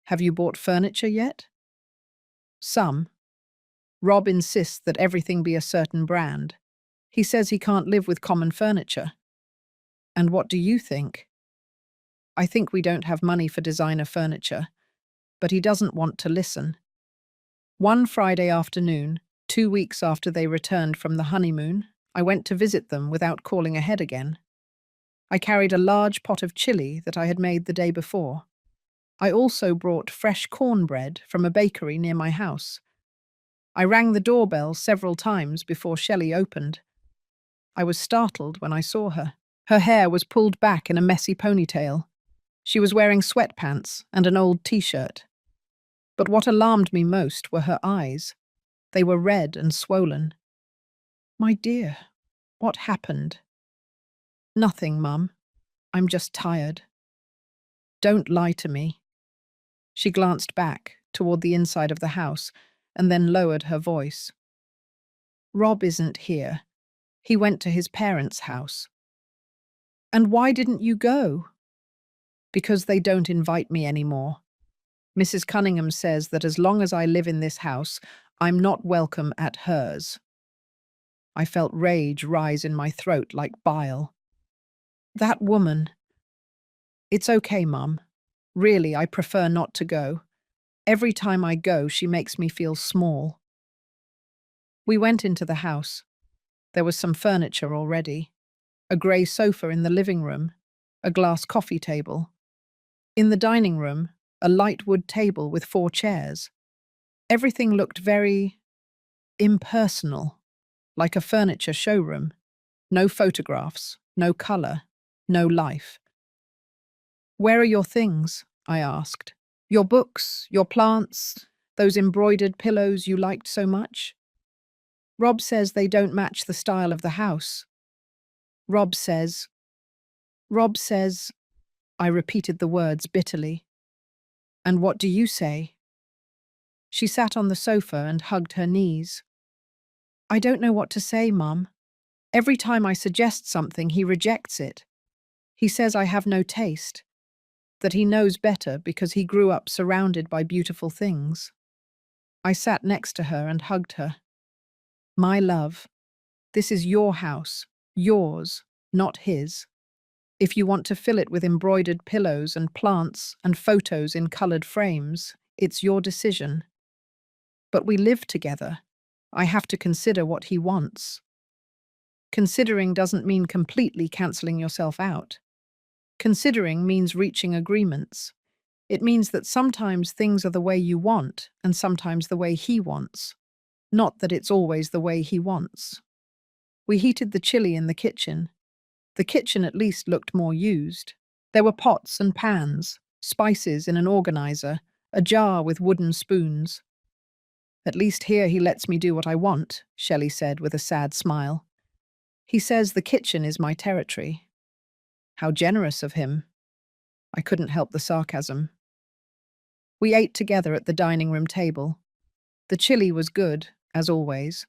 "Have you bought furniture yet?" "Some." Rob insists that everything be a certain brand. He says he can't live with common furniture. "And what do you think?" "I think we don't have money for designer furniture, but he doesn't want to listen." One Friday afternoon, 2 weeks after they returned from the honeymoon, I went to visit them without calling ahead again. I carried a large pot of chili that I had made the day before. I also brought fresh cornbread from a bakery near my house. I rang the doorbell several times before Shelley opened. I was startled when I saw her. Her hair was pulled back in a messy ponytail. She was wearing sweatpants and an old t-shirt. But what alarmed me most were her eyes. They were red and swollen. "My dear, what happened?" "Nothing, Mum. I'm just tired." "Don't lie to me." She glanced back toward the inside of the house and then lowered her voice. "Rob isn't here. He went to his parents' house." "And why didn't you go?" "Because they don't invite me anymore. Mrs. Cunningham says that as long as I live in this house, I'm not welcome at hers." I felt rage rise in my throat like bile. "That woman—" "It's okay, Mum. Really, I prefer not to go. Every time I go, she makes me feel small." We went into the house. There was some furniture already. A grey sofa in the living room, a glass coffee table. In the dining room, a light wood table with 4 chairs. Everything looked very impersonal, like a furniture showroom. No photographs, no colour, no life. "Where are your things?" I asked. "Your books, your plants, those embroidered pillows you liked so much?" "Rob says they don't match the style of the house." Rob says, I repeated the words bitterly. "And what do you say?" She sat on the sofa and hugged her knees. "I don't know what to say, Mum. Every time I suggest something, he rejects it. He says I have no taste, that he knows better because he grew up surrounded by beautiful things." I sat next to her and hugged her. "My love, this is your house, yours, not his. If you want to fill it with embroidered pillows and plants and photos in coloured frames, it's your decision. But we live together. I have to consider what he wants." Considering doesn't mean completely cancelling yourself out. Considering means reaching agreements. It means that sometimes things are the way you want and sometimes the way he wants. Not that it's always the way he wants. We heated the chili in the kitchen. The kitchen at least looked more used. There were pots and pans, spices in an organizer, a jar with wooden spoons. "At least here he lets me do what I want," Shelley said with a sad smile. "He says the kitchen is my territory." How generous of him. I couldn't help the sarcasm. We ate together at the dining room table. The chili was good, as always.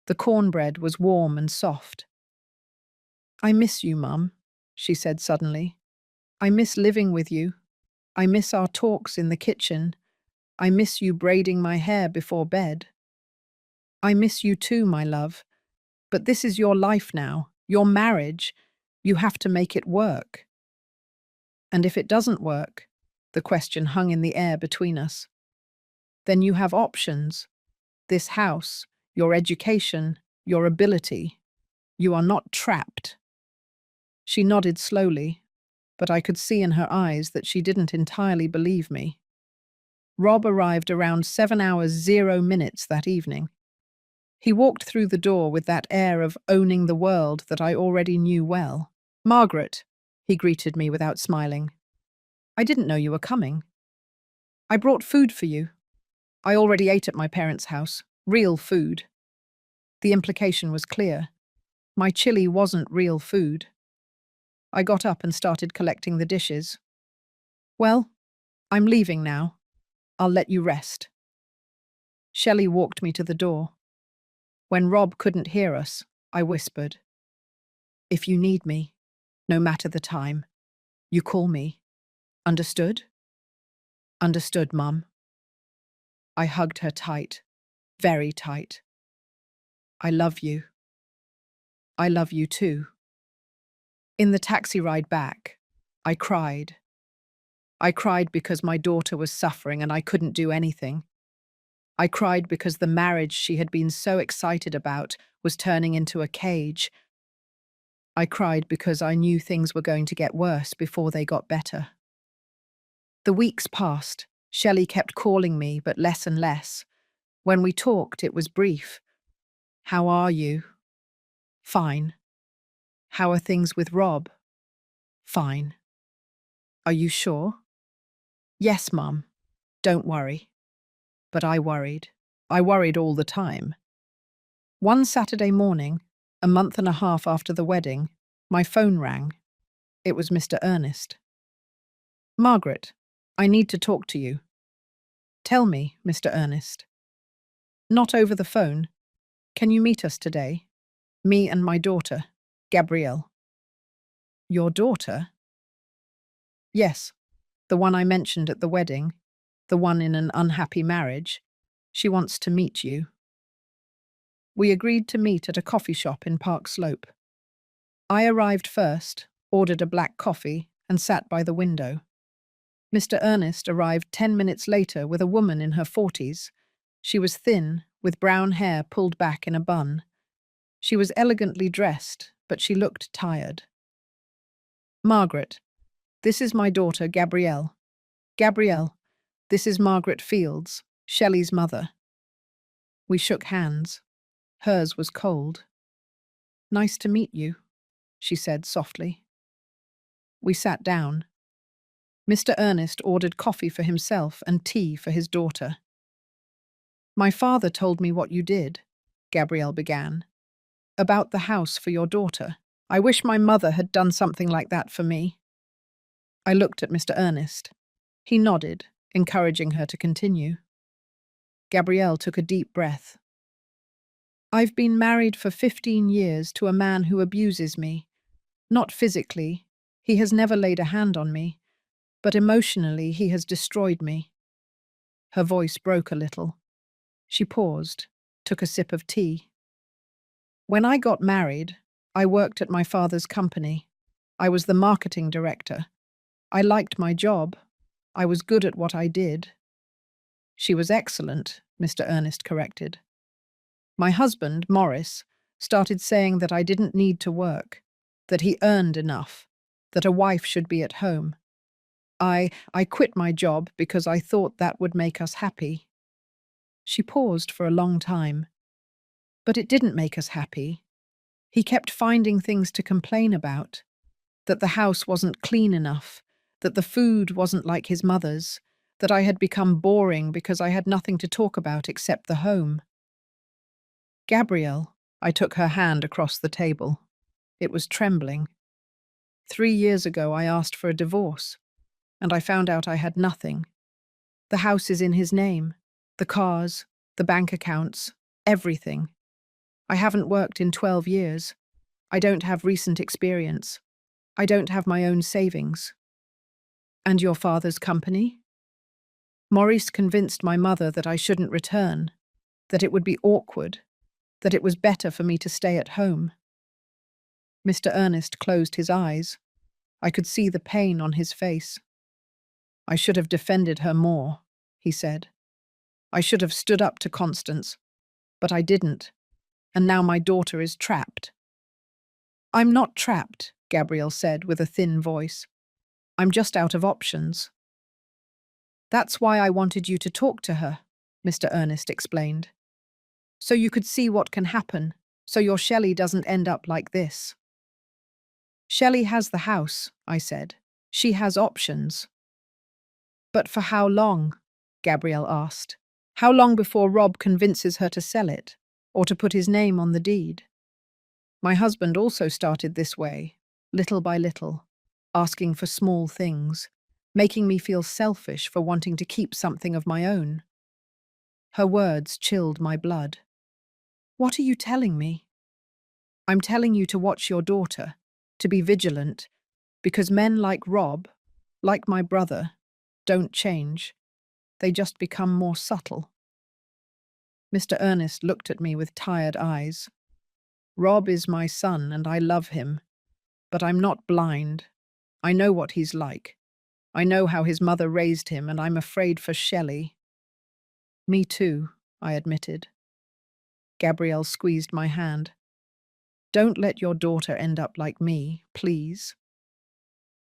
The cornbread was warm and soft. I miss you, Mum, she said suddenly. I miss living with you. I miss our talks in the kitchen. I miss you braiding my hair before bed. I miss you too, my love. But this is your life now, your marriage. You have to make it work. And if it doesn't work, the question hung in the air between us, then you have options. This house, your education, your ability. You are not trapped. She nodded slowly, but I could see in her eyes that she didn't entirely believe me. Rob arrived around 7 hours 0 minutes that evening. He walked through the door with that air of owning the world that I already knew well. Margaret, he greeted me without smiling. I didn't know you were coming. I brought food for you. I already ate at my parents' house. Real food. The implication was clear. My chili wasn't real food. I got up and started collecting the dishes. Well, I'm leaving now. I'll let you rest. Shelley walked me to the door. When Rob couldn't hear us, I whispered, if you need me, no matter the time, you call me. Understood? Understood, Mum. I hugged her tight, very tight. I love you. I love you too. In the taxi ride back, I cried. I cried because my daughter was suffering and I couldn't do anything. I cried because the marriage she had been so excited about was turning into a cage. I cried because I knew things were going to get worse before they got better. The weeks passed. Shelley kept calling me, but less and less. When we talked, it was brief. How are you? Fine. How are things with Rob? Fine. Are you sure? Yes, Mum. Don't worry. But I worried. I worried all the time. One Saturday morning, a month and a half after the wedding, my phone rang. It was Mr. Ernest. Margaret, I need to talk to you. Tell me, Mr. Ernest. Not over the phone. Can you meet us today? Me and my daughter, Gabrielle. Your daughter? Yes, the one I mentioned at the wedding, the one in an unhappy marriage. She wants to meet you. We agreed to meet at a coffee shop in Park Slope. I arrived first, ordered a black coffee, and sat by the window. Mr. Ernest arrived 10 minutes later with a woman in her 40s. She was thin, with brown hair pulled back in a bun. She was elegantly dressed, but she looked tired. Margaret, this is my daughter, Gabrielle. Gabrielle, this is Margaret Fields, Shelley's mother. We shook hands. Hers was cold. Nice to meet you, she said softly. We sat down. Mr. Ernest ordered coffee for himself and tea for his daughter. My father told me what you did, Gabrielle began. About the house for your daughter. I wish my mother had done something like that for me. I looked at Mr. Ernest. He nodded, encouraging her to continue. Gabrielle took a deep breath. I've been married for 15 years to a man who abuses me. Not physically, he has never laid a hand on me, but emotionally he has destroyed me. Her voice broke a little. She paused, took a sip of tea. When I got married, I worked at my father's company. I was the marketing director. I liked my job. I was good at what I did. She was excellent, Mr. Ernest corrected. My husband, Morris, started saying that I didn't need to work, that he earned enough, that a wife should be at home. I quit my job because I thought that would make us happy. She paused for a long time. But it didn't make us happy. He kept finding things to complain about, that the house wasn't clean enough, that the food wasn't like his mother's, that I had become boring because I had nothing to talk about except the home. Gabrielle, I took her hand across the table. It was trembling. 3 years ago I asked for a divorce, and I found out I had nothing. The house is in his name, the cars, the bank accounts, everything. I haven't worked in 12 years. I don't have recent experience. I don't have my own savings. And your father's company? Maurice convinced my mother that I shouldn't return, that it would be awkward, that it was better for me to stay at home. Mr. Ernest closed his eyes. I could see the pain on his face. I should have defended her more, he said. I should have stood up to Constance, but I didn't, and now my daughter is trapped. I'm not trapped, Gabrielle said with a thin voice. I'm just out of options. That's why I wanted you to talk to her, Mr. Ernest explained. So you could see what can happen, so your Shelley doesn't end up like this. Shelley has the house, I said. She has options. But for how long? Gabrielle asked. How long before Rob convinces her to sell it, or to put his name on the deed? My husband also started this way, little by little, asking for small things, making me feel selfish for wanting to keep something of my own. Her words chilled my blood. What are you telling me? I'm telling you to watch your daughter, to be vigilant, because men like Rob, like my brother, don't change. They just become more subtle. Mr. Ernest looked at me with tired eyes. Rob is my son and I love him, but I'm not blind. I know what he's like. I know how his mother raised him, and I'm afraid for Shelley. Me too, I admitted. Gabrielle squeezed my hand. Don't let your daughter end up like me, please.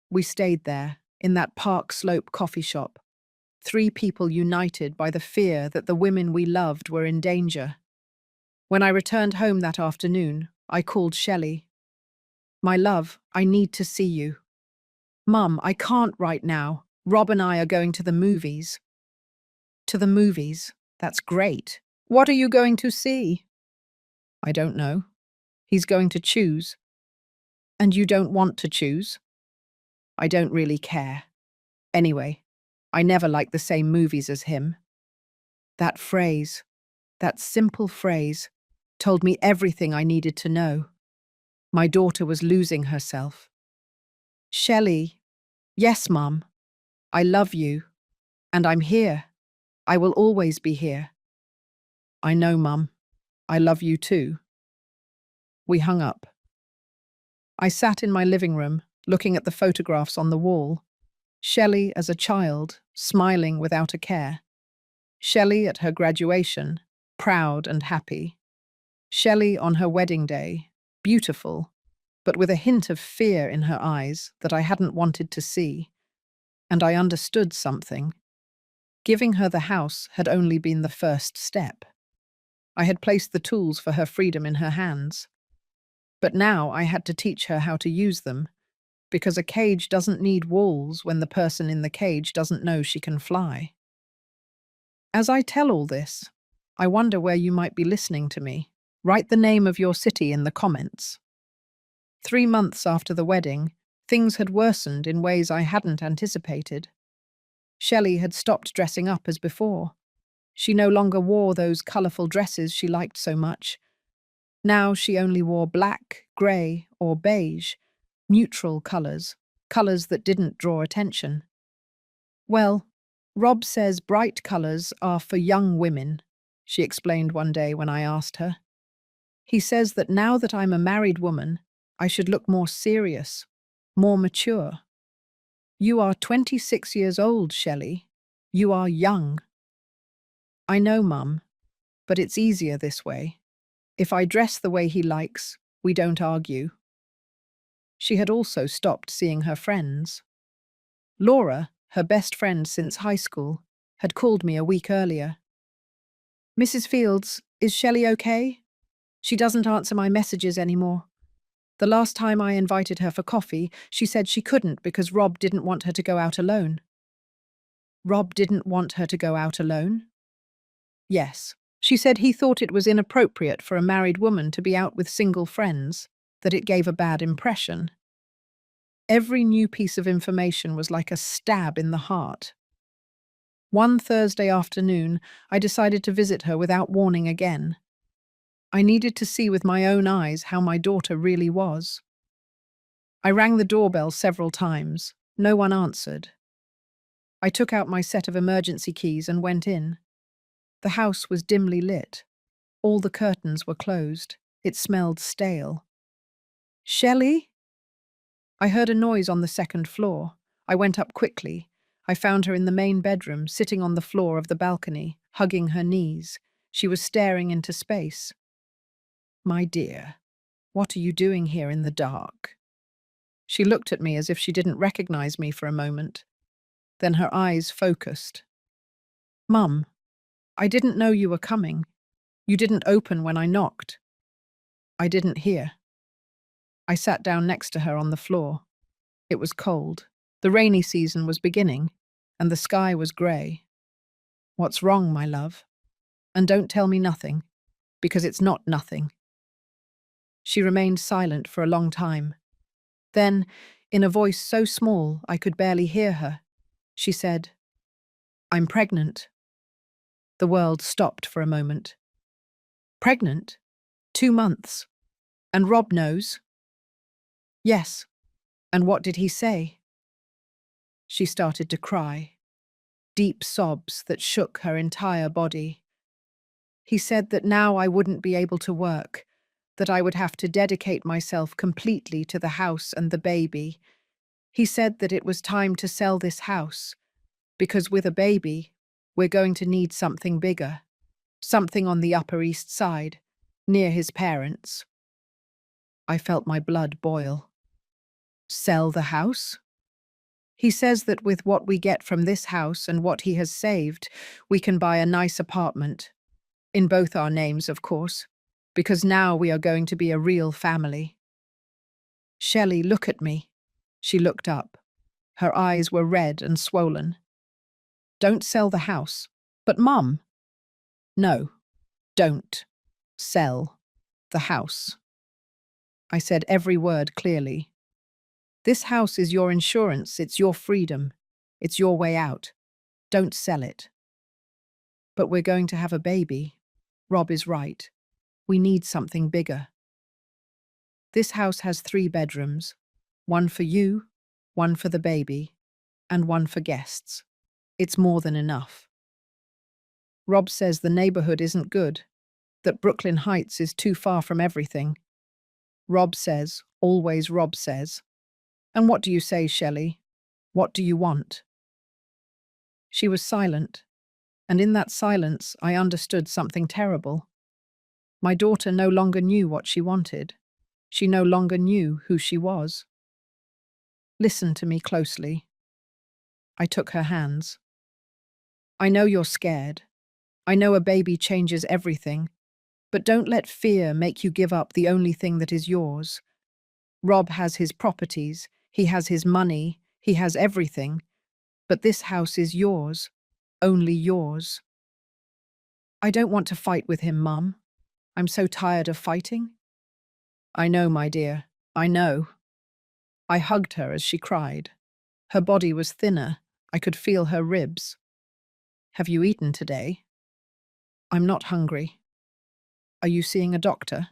We stayed there, in that Park Slope coffee shop, 3 people united by the fear that the women we loved were in danger. When I returned home that afternoon, I called Shelley. My love, I need to see you. Mum, I can't right now. Rob and I are going to the movies. To the movies? That's great. What are you going to see? I don't know. He's going to choose. And you don't want to choose? I don't really care. Anyway, I never liked the same movies as him. That phrase, that simple phrase, told me everything I needed to know. My daughter was losing herself. Shelley, yes, Mum, I love you, and I'm here. I will always be here. I know, Mum. I love you too. We hung up. I sat in my living room, looking at the photographs on the wall. Shelley as a child, smiling without a care. Shelley at her graduation, proud and happy. Shelley on her wedding day, beautiful, but with a hint of fear in her eyes that I hadn't wanted to see. And I understood something. Giving her the house had only been the first step. I had placed the tools for her freedom in her hands. But now I had to teach her how to use them, because a cage doesn't need walls when the person in the cage doesn't know she can fly. As I tell all this, I wonder where you might be listening to me. Write the name of your city in the comments. 3 months after the wedding, things had worsened in ways I hadn't anticipated. Shelley had stopped dressing up as before. She no longer wore those colourful dresses she liked so much. Now she only wore black, grey, or beige, neutral colours, colours that didn't draw attention. Well, Rob says bright colours are for young women, she explained one day when I asked her. He says that now that I'm a married woman, I should look more serious, more mature. You are 26 years old, Shelley. You are young. I know, Mum, but it's easier this way. If I dress the way he likes, we don't argue. She had also stopped seeing her friends. Laura, her best friend since high school, had called me a week earlier. Mrs. Fields, is Shelley okay? She doesn't answer my messages anymore. The last time I invited her for coffee, she said she couldn't because Rob didn't want her to go out alone. Rob didn't want her to go out alone? Yes. She said he thought it was inappropriate for a married woman to be out with single friends, that it gave a bad impression. Every new piece of information was like a stab in the heart. One Thursday afternoon, I decided to visit her without warning again. I needed to see with my own eyes how my daughter really was. I rang the doorbell several times. No one answered. I took out my set of emergency keys and went in. The house was dimly lit. All the curtains were closed. It smelled stale. Shelley? I heard a noise on the second floor. I went up quickly. I found her in the main bedroom, sitting on the floor of the balcony, hugging her knees. She was staring into space. My dear, what are you doing here in the dark? She looked at me as if she didn't recognize me for a moment. Then her eyes focused. Mum, I didn't know you were coming. You didn't open when I knocked. I didn't hear. I sat down next to her on the floor. It was cold. The rainy season was beginning, and the sky was grey. What's wrong, my love? And don't tell me nothing, because it's not nothing. She remained silent for a long time. Then, in a voice so small I could barely hear her, she said, I'm pregnant. The world stopped for a moment. Pregnant? 2 months. And Rob knows? Yes. And what did he say? She started to cry. Deep sobs that shook her entire body. He said that now I wouldn't be able to work, that I would have to dedicate myself completely to the house and the baby. He said that it was time to sell this house, because with a baby, we're going to need something bigger, something on the Upper East Side, near his parents. I felt my blood boil. Sell the house? He says that with what we get from this house and what he has saved, we can buy a nice apartment. In both our names, of course, because now we are going to be a real family. Shelley, look at me. She looked up. Her eyes were red and swollen. Don't sell the house. But Mum. No, don't sell the house. I said every word clearly. This house is your insurance, it's your freedom, it's your way out. Don't sell it. But we're going to have a baby. Rob is right. We need something bigger. This house has 3 bedrooms, one for you, one for the baby, and one for guests. It's more than enough. Rob says the neighborhood isn't good, that Brooklyn Heights is too far from everything. Rob says, always Rob says. And what do you say, Shelley? What do you want? She was silent, and in that silence I understood something terrible. My daughter no longer knew what she wanted. She no longer knew who she was. Listen to me closely. I took her hands. I know you're scared. I know a baby changes everything, but don't let fear make you give up the only thing that is yours. Rob has his properties, he has his money, he has everything, but this house is yours, only yours. I don't want to fight with him, Mum. I'm so tired of fighting. I know, my dear, I know. I hugged her as she cried. Her body was thinner. I could feel her ribs. Have you eaten today? I'm not hungry. Are you seeing a doctor?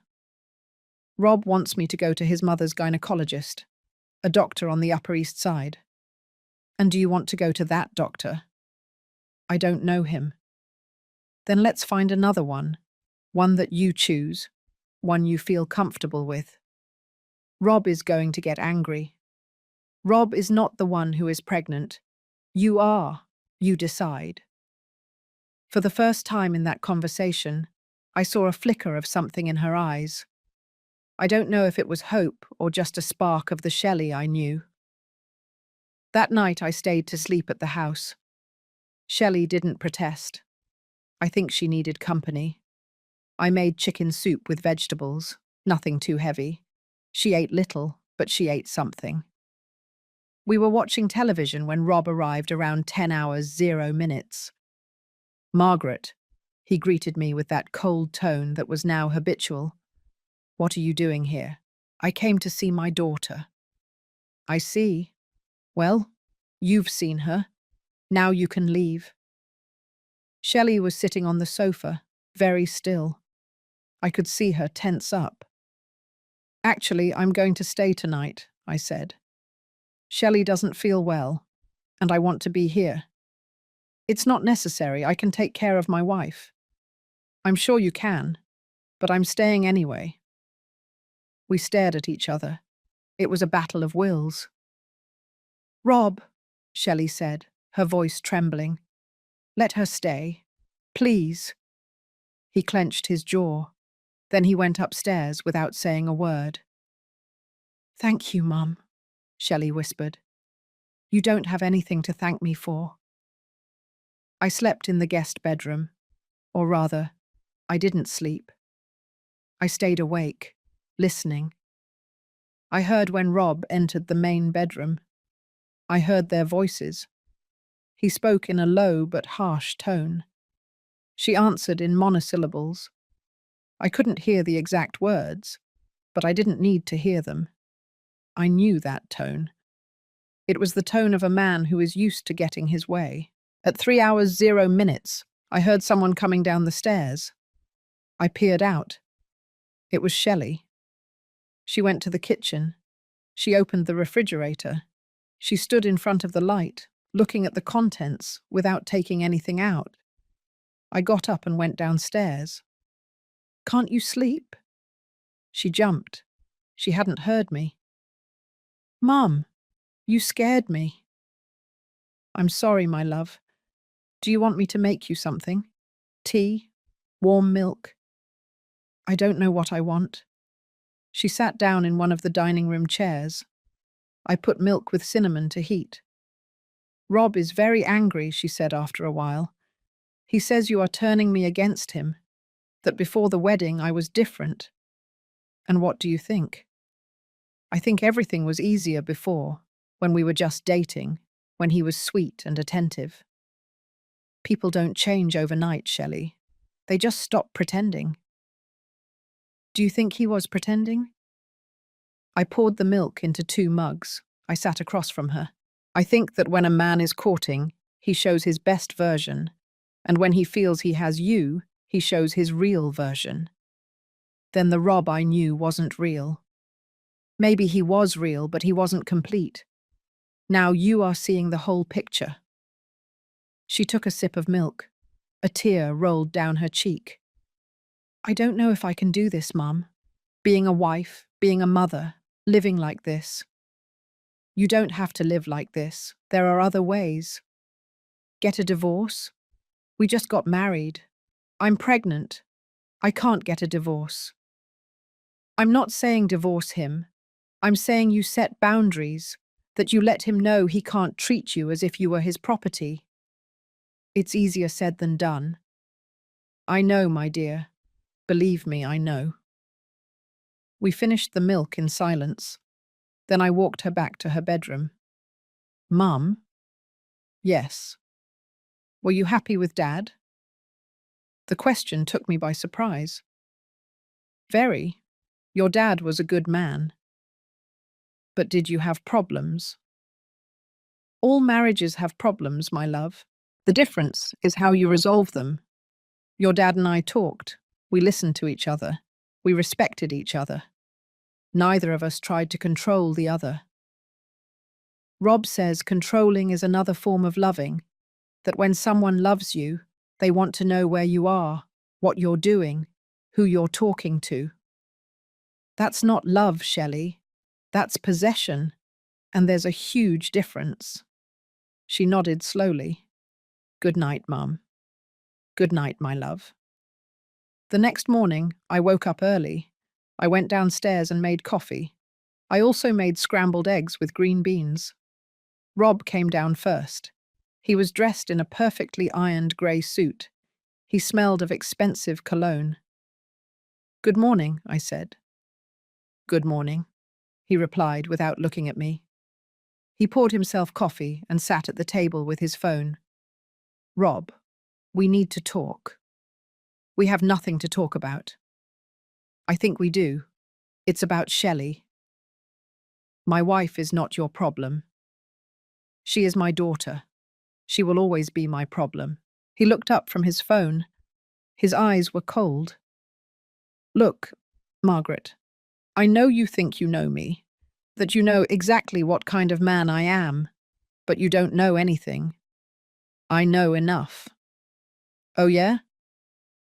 Rob wants me to go to his mother's gynecologist, a doctor on the Upper East Side. And do you want to go to that doctor? I don't know him. Then let's find another one that you choose, one you feel comfortable with. Rob is going to get angry. Rob is not the one who is pregnant. You are. You decide. For the first time in that conversation, I saw a flicker of something in her eyes. I don't know if it was hope or just a spark of the Shelley I knew. That night I stayed to sleep at the house. Shelley didn't protest. I think she needed company. I made chicken soup with vegetables, nothing too heavy. She ate little, but she ate something. We were watching television when Rob arrived around 10 hours, 0 minutes. Margaret, he greeted me with that cold tone that was now habitual. What are you doing here? I came to see my daughter. I see. Well, you've seen her. Now you can leave. Shelley was sitting on the sofa, very still. I could see her tense up. Actually, I'm going to stay tonight, I said. Shelley doesn't feel well, and I want to be here. It's not necessary, I can take care of my wife. I'm sure you can, but I'm staying anyway. We stared at each other. It was a battle of wills. Rob, Shelley said, her voice trembling. Let her stay. Please. He clenched his jaw. Then he went upstairs without saying a word. Thank you, Mum, Shelley whispered. You don't have anything to thank me for. I slept in the guest bedroom. Or rather, I didn't sleep. I stayed awake, listening. I heard when Rob entered the main bedroom. I heard their voices. He spoke in a low but harsh tone. She answered in monosyllables. I couldn't hear the exact words, but I didn't need to hear them. I knew that tone. It was the tone of a man who is used to getting his way. At 3 hours 0 minutes, I heard someone coming down the stairs. I peered out. It was Shelley. She went to the kitchen. She opened the refrigerator. She stood in front of the light, looking at the contents without taking anything out. I got up and went downstairs. Can't you sleep? She jumped. She hadn't heard me. Mum, you scared me. I'm sorry, my love. Do you want me to make you something? Tea? Warm milk? I don't know what I want. She sat down in one of the dining room chairs. I put milk with cinnamon to heat. Rob is very angry, she said after a while. He says you are turning me against him, that before the wedding I was different. And what do you think? I think everything was easier before, when we were just dating, when he was sweet and attentive. People don't change overnight, Shelley. They just stop pretending. Do you think he was pretending? I poured the milk into 2 mugs. I sat across from her. I think that when a man is courting, he shows his best version, and when he feels he has you, he shows his real version. Then the Rob I knew wasn't real. Maybe he was real, but he wasn't complete. Now you are seeing the whole picture. She took a sip of milk. A tear rolled down her cheek. I don't know if I can do this, Mum. Being a wife, being a mother, living like this. You don't have to live like this. There are other ways. Get a divorce? We just got married. I'm pregnant. I can't get a divorce. I'm not saying divorce him. I'm saying you set boundaries, that you let him know he can't treat you as if you were his property. It's easier said than done. I know, my dear. Believe me, I know. We finished the milk in silence. Then I walked her back to her bedroom. Mum? Yes. Were you happy with Dad? The question took me by surprise. Very. Your dad was a good man. But did you have problems? All marriages have problems, my love. The difference is how you resolve them. Your dad and I talked. We listened to each other. We respected each other. Neither of us tried to control the other. Rob says controlling is another form of loving, that when someone loves you, they want to know where you are, what you're doing, who you're talking to. That's not love, Shelley. That's possession, and there's a huge difference. She nodded slowly. Good night, Mum. Good night, my love. The next morning, I woke up early. I went downstairs and made coffee. I also made scrambled eggs with green beans. Rob came down first. He was dressed in a perfectly ironed grey suit. He smelled of expensive cologne. Good morning, I said. Good morning, he replied without looking at me. He poured himself coffee and sat at the table with his phone. Rob, we need to talk. We have nothing to talk about. I think we do. It's about Shelley. My wife is not your problem. She is my daughter. She will always be my problem. He looked up from his phone. His eyes were cold. Look, Margaret, I know you think you know me, that you know exactly what kind of man I am, but you don't know anything. I know enough. Oh, yeah?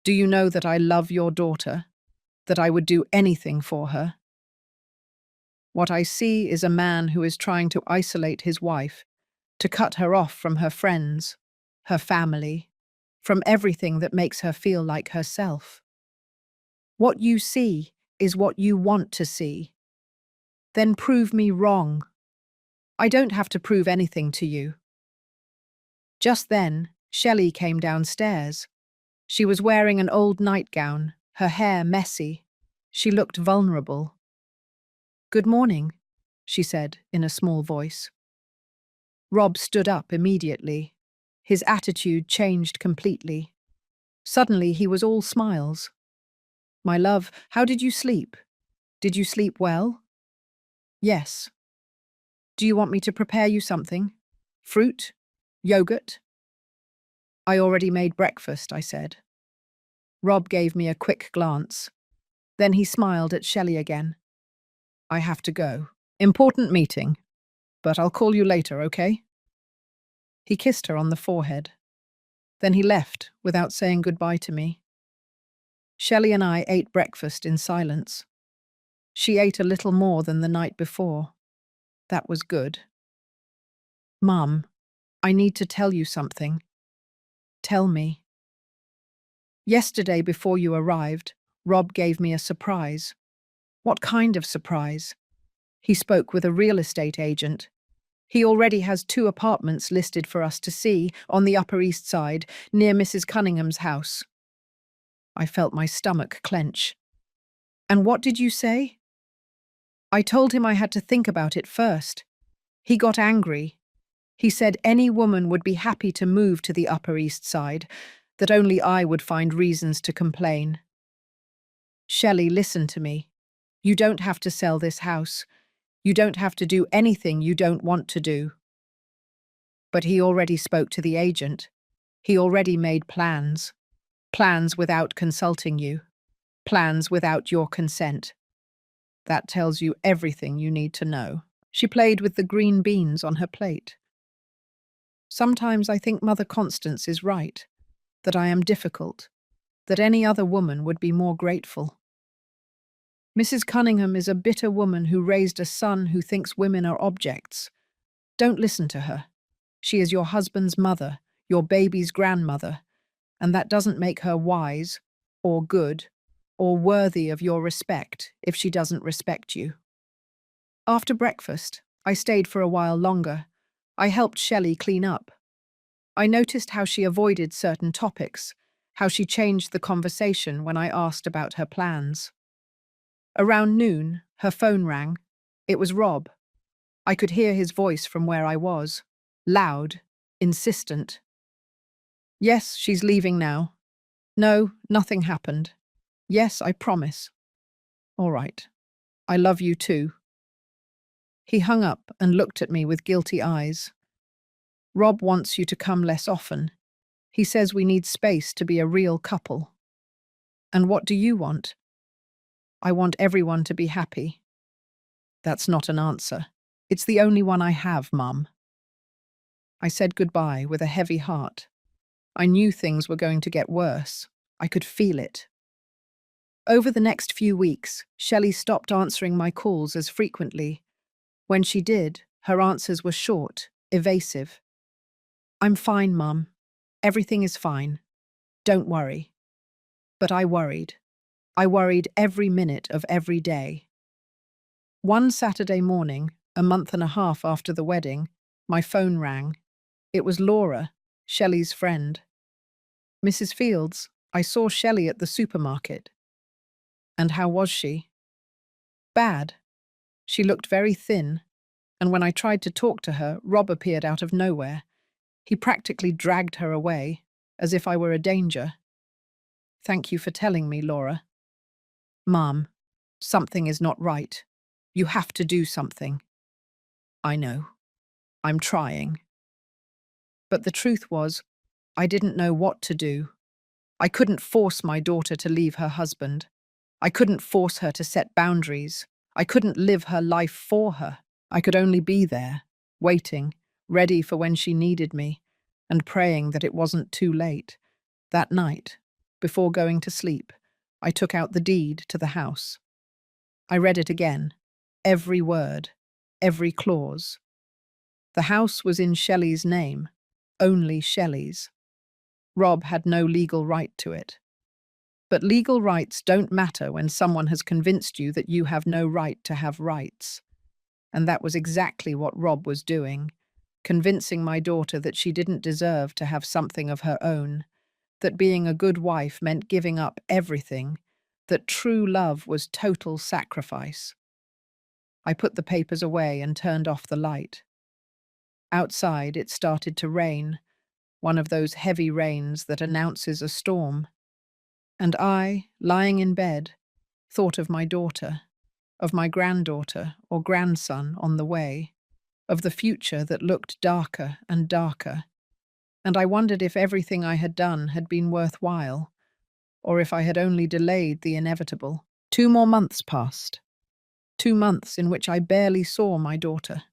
Do you know that I love your daughter? That I would do anything for her? What I see is a man who is trying to isolate his wife, to cut her off from her friends, her family, from everything that makes her feel like herself. What you see is what you want to see. Then prove me wrong. I don't have to prove anything to you. Just then, Shelley came downstairs. She was wearing an old nightgown, her hair messy. She looked vulnerable. "Good morning," she said in a small voice. Rob stood up immediately. His attitude changed completely. Suddenly he was all smiles. "My love, how did you sleep? Did you sleep well?" "Yes." "Do you want me to prepare you something? Fruit? Yogurt?" "I already made breakfast," I said. Rob gave me a quick glance. Then he smiled at Shelley again. "I have to go. Important meeting. But I'll call you later, okay?" He kissed her on the forehead. Then he left without saying goodbye to me. Shelley and I ate breakfast in silence. She ate a little more than the night before. That was good. "Mum, I need to tell you something." "Tell me." "Yesterday before you arrived, Rob gave me a surprise." "What kind of surprise?" "He spoke with a real estate agent. He already has 2 apartments listed for us to see on the Upper East Side, near Mrs. Cunningham's house." I felt my stomach clench. "And what did you say?" "I told him I had to think about it first." He got angry. He said any woman would be happy to move to the Upper East Side, that only I would find reasons to complain. "Shelley, listen to me. You don't have to sell this house. You don't have to do anything you don't want to do." "But he already spoke to the agent. He already made plans. Plans without consulting you. Plans without your consent. That tells you everything you need to know." She played with the green beans on her plate. "Sometimes I think Mother Constance is right, that I am difficult, that any other woman would be more grateful. Mrs. Cunningham is a bitter woman who raised a son who thinks women are objects. Don't listen to her. She is your husband's mother, your baby's grandmother, and that doesn't make her wise, or good, or worthy of your respect if she doesn't respect you." After breakfast, I stayed for a while longer. I helped Shelley clean up. I noticed how she avoided certain topics, how she changed the conversation when I asked about her plans. Around noon, her phone rang. It was Rob. I could hear his voice from where I was. Loud, insistent. "Yes, she's leaving now." "No, nothing happened." "Yes, I promise." "All right. I love you too." He hung up and looked at me with guilty eyes. "Rob wants you to come less often. He says we need space to be a real couple." "And what do you want?" "I want everyone to be happy." "That's not an answer. It's the only one I have, Mum." I said goodbye with a heavy heart. I knew things were going to get worse. I could feel it. Over the next few weeks, Shelley stopped answering my calls as frequently. When she did, her answers were short, evasive. "I'm fine, Mum. Everything is fine. Don't worry." But I worried. I worried every minute of every day. One Saturday morning, a month and a half after the wedding, my phone rang. It was Laura, Shelley's friend. "Mrs. Fields, I saw Shelley at the supermarket." "And how was she?" "Bad. She looked very thin, and when I tried to talk to her, Rob appeared out of nowhere. He practically dragged her away, as if I were a danger." "Thank you for telling me, Laura." "Mom, something is not right. You have to do something." "I know. I'm trying." But the truth was, I didn't know what to do. I couldn't force my daughter to leave her husband. I couldn't force her to set boundaries. I couldn't live her life for her. I could only be there, waiting, ready for when she needed me, and praying that it wasn't too late. That night, before going to sleep, I took out the deed to the house. I read it again, every word, every clause. The house was in Shelley's name, only Shelley's. Rob had no legal right to it. But legal rights don't matter when someone has convinced you that you have no right to have rights. And that was exactly what Rob was doing, convincing my daughter that she didn't deserve to have something of her own, that being a good wife meant giving up everything, that true love was total sacrifice. I put the papers away and turned off the light. Outside, it started to rain, one of those heavy rains that announces a storm. And I, lying in bed, thought of my daughter, of my granddaughter or grandson on the way, of the future that looked darker and darker, and I wondered if everything I had done had been worthwhile, or if I had only delayed the inevitable. 2 more months passed. 2 months in which I barely saw my daughter.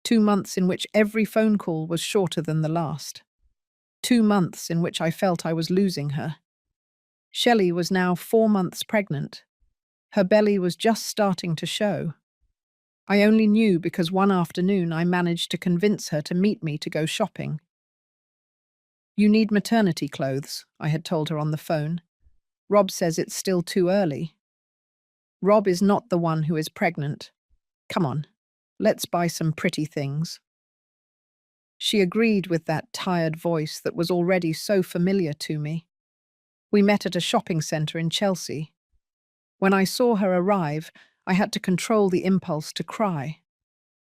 2 months in which every phone call was shorter than the last. 2 months in which I felt I was losing her. Shelley was now 4 months pregnant. Her belly was just starting to show. I only knew because one afternoon I managed to convince her to meet me to go shopping. "You need maternity clothes," I had told her on the phone. "Rob says it's still too early." "Rob is not the one who is pregnant. Come on, let's buy some pretty things." She agreed with that tired voice that was already so familiar to me. We met at a shopping centre in Chelsea. When I saw her arrive, I had to control the impulse to cry.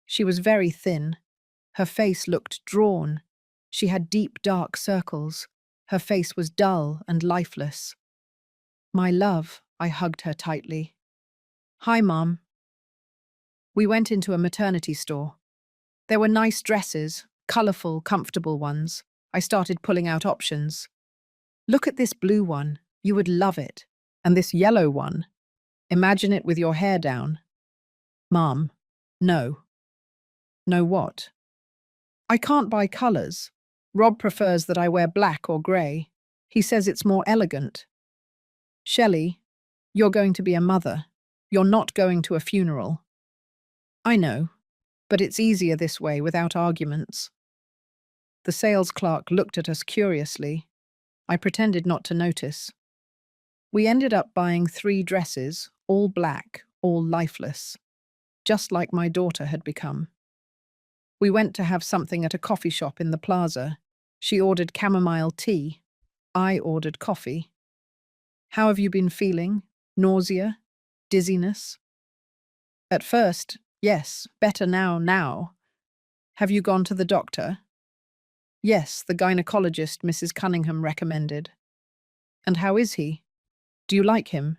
She was very thin. Her face looked drawn. She had deep, dark circles. Her face was dull and lifeless. "My love," I hugged her tightly. "Hi, Mom." We went into a maternity store. There were nice dresses, colourful, comfortable ones. I started pulling out options. "Look at this blue one. You would love it. And this yellow one. Imagine it with your hair down." "Mom, no." "No what?" "I can't buy colours. Rob prefers that I wear black or grey. He says it's more elegant." "Shelley, you're going to be a mother. You're not going to a funeral." "I know, but it's easier this way without arguments." The sales clerk looked at us curiously. I pretended not to notice. We ended up buying 3 dresses, all black, all lifeless, just like my daughter had become. We went to have something at a coffee shop in the plaza. She ordered chamomile tea. I ordered coffee. "How have you been feeling? Nausea? Dizziness?" "At first, yes, better now. Have you gone to the doctor?" "Yes, the gynecologist Mrs. Cunningham recommended." "And how is he? Do you like him?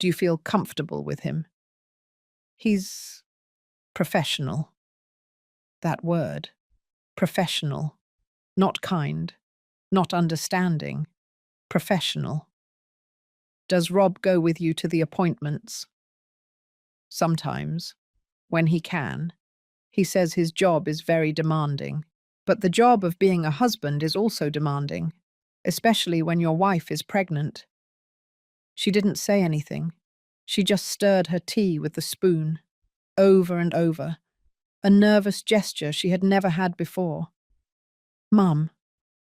Do you feel comfortable with him?" "He's professional." That word. Professional. Not kind. Not understanding. Professional. "Does Rob go with you to the appointments?" "Sometimes. When he can. He says his job is very demanding. But the job of being a husband is also demanding, especially when your wife is pregnant." She didn't say anything. She just stirred her tea with the spoon, over and over, a nervous gesture she had never had before. "Mum,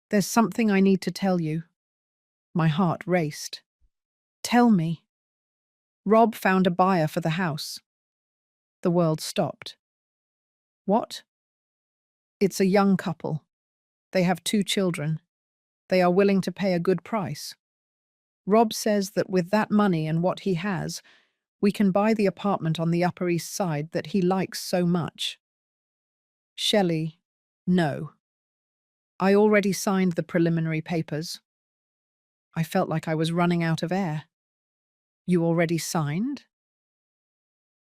there's something I need to tell you." My heart raced. "Tell me." "Rob found a buyer for the house." The world stopped. "What?" "It's a young couple. They have 2 children. They are willing to pay a good price. Rob says that with that money and what he has, we can buy the apartment on the Upper East Side that he likes so much." "Shelley, no. I already signed the preliminary papers." I felt like I was running out of air. "You already signed?"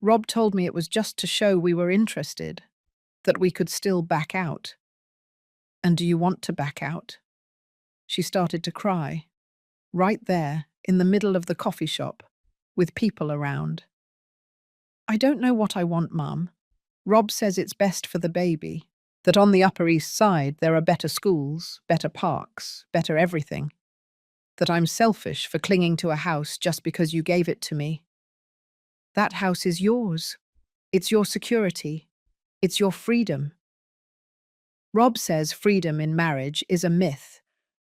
"Rob told me it was just to show we were interested, that we could still back out." "And do you want to back out?" She started to cry. Right there, in the middle of the coffee shop, with people around. I don't know what I want, Mum. Rob says it's best for the baby, that on the Upper East Side there are better schools, better parks, better everything. That I'm selfish for clinging to a house just because you gave it to me. That house is yours. It's your security. It's your freedom. Rob says freedom in marriage is a myth,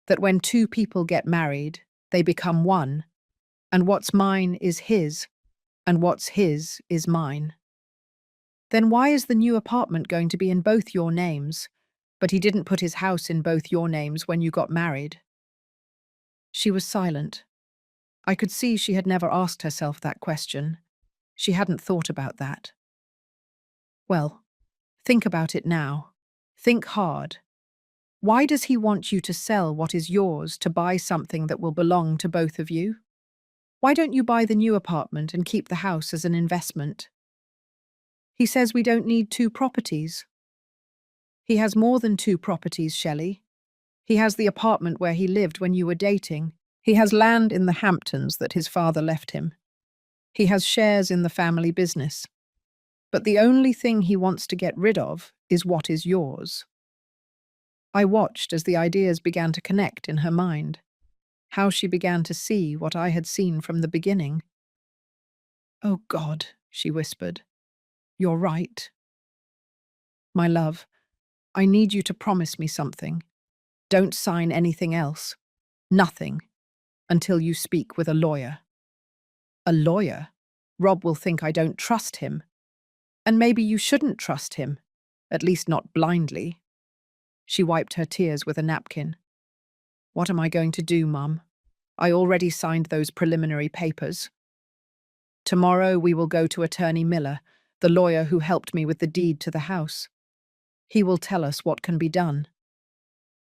that when two people get married, they become one, and what's mine is his, and what's his is mine. Then why is the new apartment going to be in both your names, but he didn't put his house in both your names when you got married? She was silent. I could see she had never asked herself that question. She hadn't thought about that. Well, think about it now. Think hard. Why does he want you to sell what is yours to buy something that will belong to both of you? Why don't you buy the new apartment and keep the house as an investment? He says we don't need two properties. He has more than two properties, Shelley. He has the apartment where he lived when you were dating. He has land in the Hamptons that his father left him. He has shares in the family business. But the only thing he wants to get rid of is what is yours. I watched as the ideas began to connect in her mind, how she began to see what I had seen from the beginning. "Oh God," she whispered, "you're right. My love, I need you to promise me something. Don't sign anything else. Nothing. Until you speak with a lawyer." "A lawyer? Rob will think I don't trust him. And maybe you shouldn't trust him. At least not blindly." She wiped her tears with a napkin. "What am I going to do, Mum? I already signed those preliminary papers. Tomorrow we will go to Attorney Miller, the lawyer who helped me with the deed to the house. He will tell us what can be done.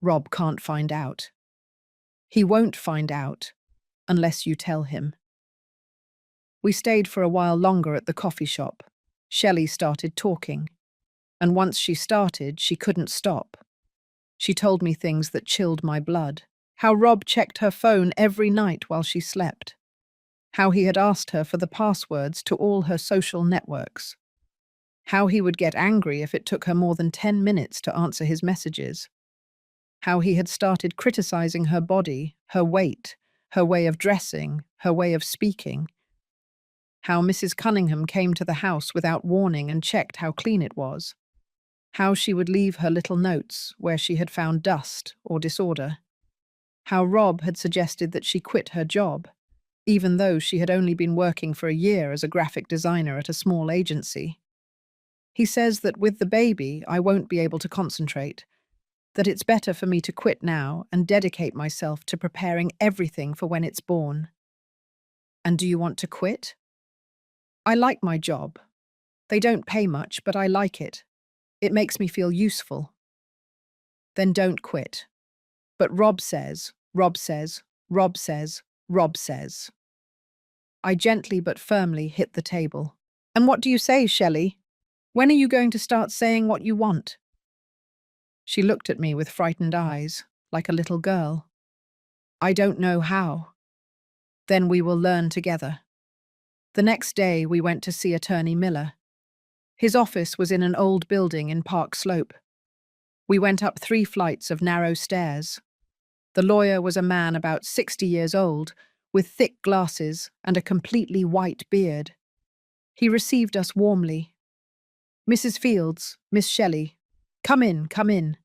Rob can't find out. He won't find out unless you tell him." We stayed for a while longer at the coffee shop. Shelley started talking, and once she started, she couldn't stop. She told me things that chilled my blood. How Rob checked her phone every night while she slept. How he had asked her for the passwords to all her social networks. How he would get angry if it took her more than 10 minutes to answer his messages. How he had started criticizing her body, her weight, her way of dressing, her way of speaking. How Mrs. Cunningham came to the house without warning and checked how clean it was. How she would leave her little notes where she had found dust or disorder. How Rob had suggested that she quit her job, even though she had only been working for a year as a graphic designer at a small agency. He says that with the baby, I won't be able to concentrate, that it's better for me to quit now and dedicate myself to preparing everything for when it's born. And do you want to quit? I like my job. They don't pay much, but I like it. It makes me feel useful. Then don't quit. But Rob says, Rob says, Rob says, Rob says. I gently but firmly hit the table. "And what do you say, Shelley? When are you going to start saying what you want?" She looked at me with frightened eyes, like a little girl. "I don't know how." "Then we will learn together." The next day we went to see Attorney Miller. His office was in an old building in Park Slope. We went up 3 flights of narrow stairs. The lawyer was a man about 60 years old, with thick glasses and a completely white beard. He received us warmly. "Mrs. Fields, Miss Shelley, come in, come in."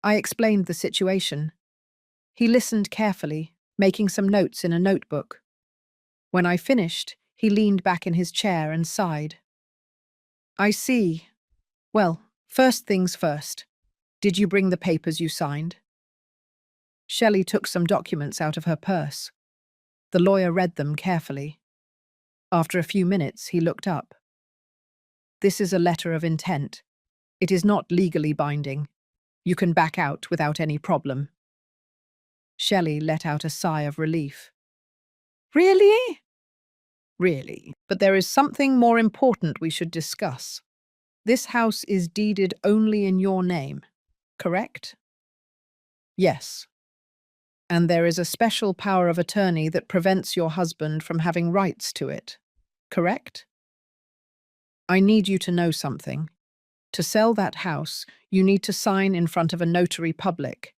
I explained the situation. He listened carefully, making some notes in a notebook. When I finished, he leaned back in his chair and sighed. "I see. Well, first things first. Did you bring the papers you signed?" Shelley took some documents out of her purse. The lawyer read them carefully. After a few minutes, he looked up. "This is a letter of intent. It is not legally binding. You can back out without any problem." Shelley let out a sigh of relief. "Really?" "Really. But there is something more important we should discuss. This house is deeded only in your name, correct?" "Yes." and there is a special power of attorney that prevents your husband from having rights to it. Correct? I need you to know something. To sell that house, you need to sign in front of a notary public,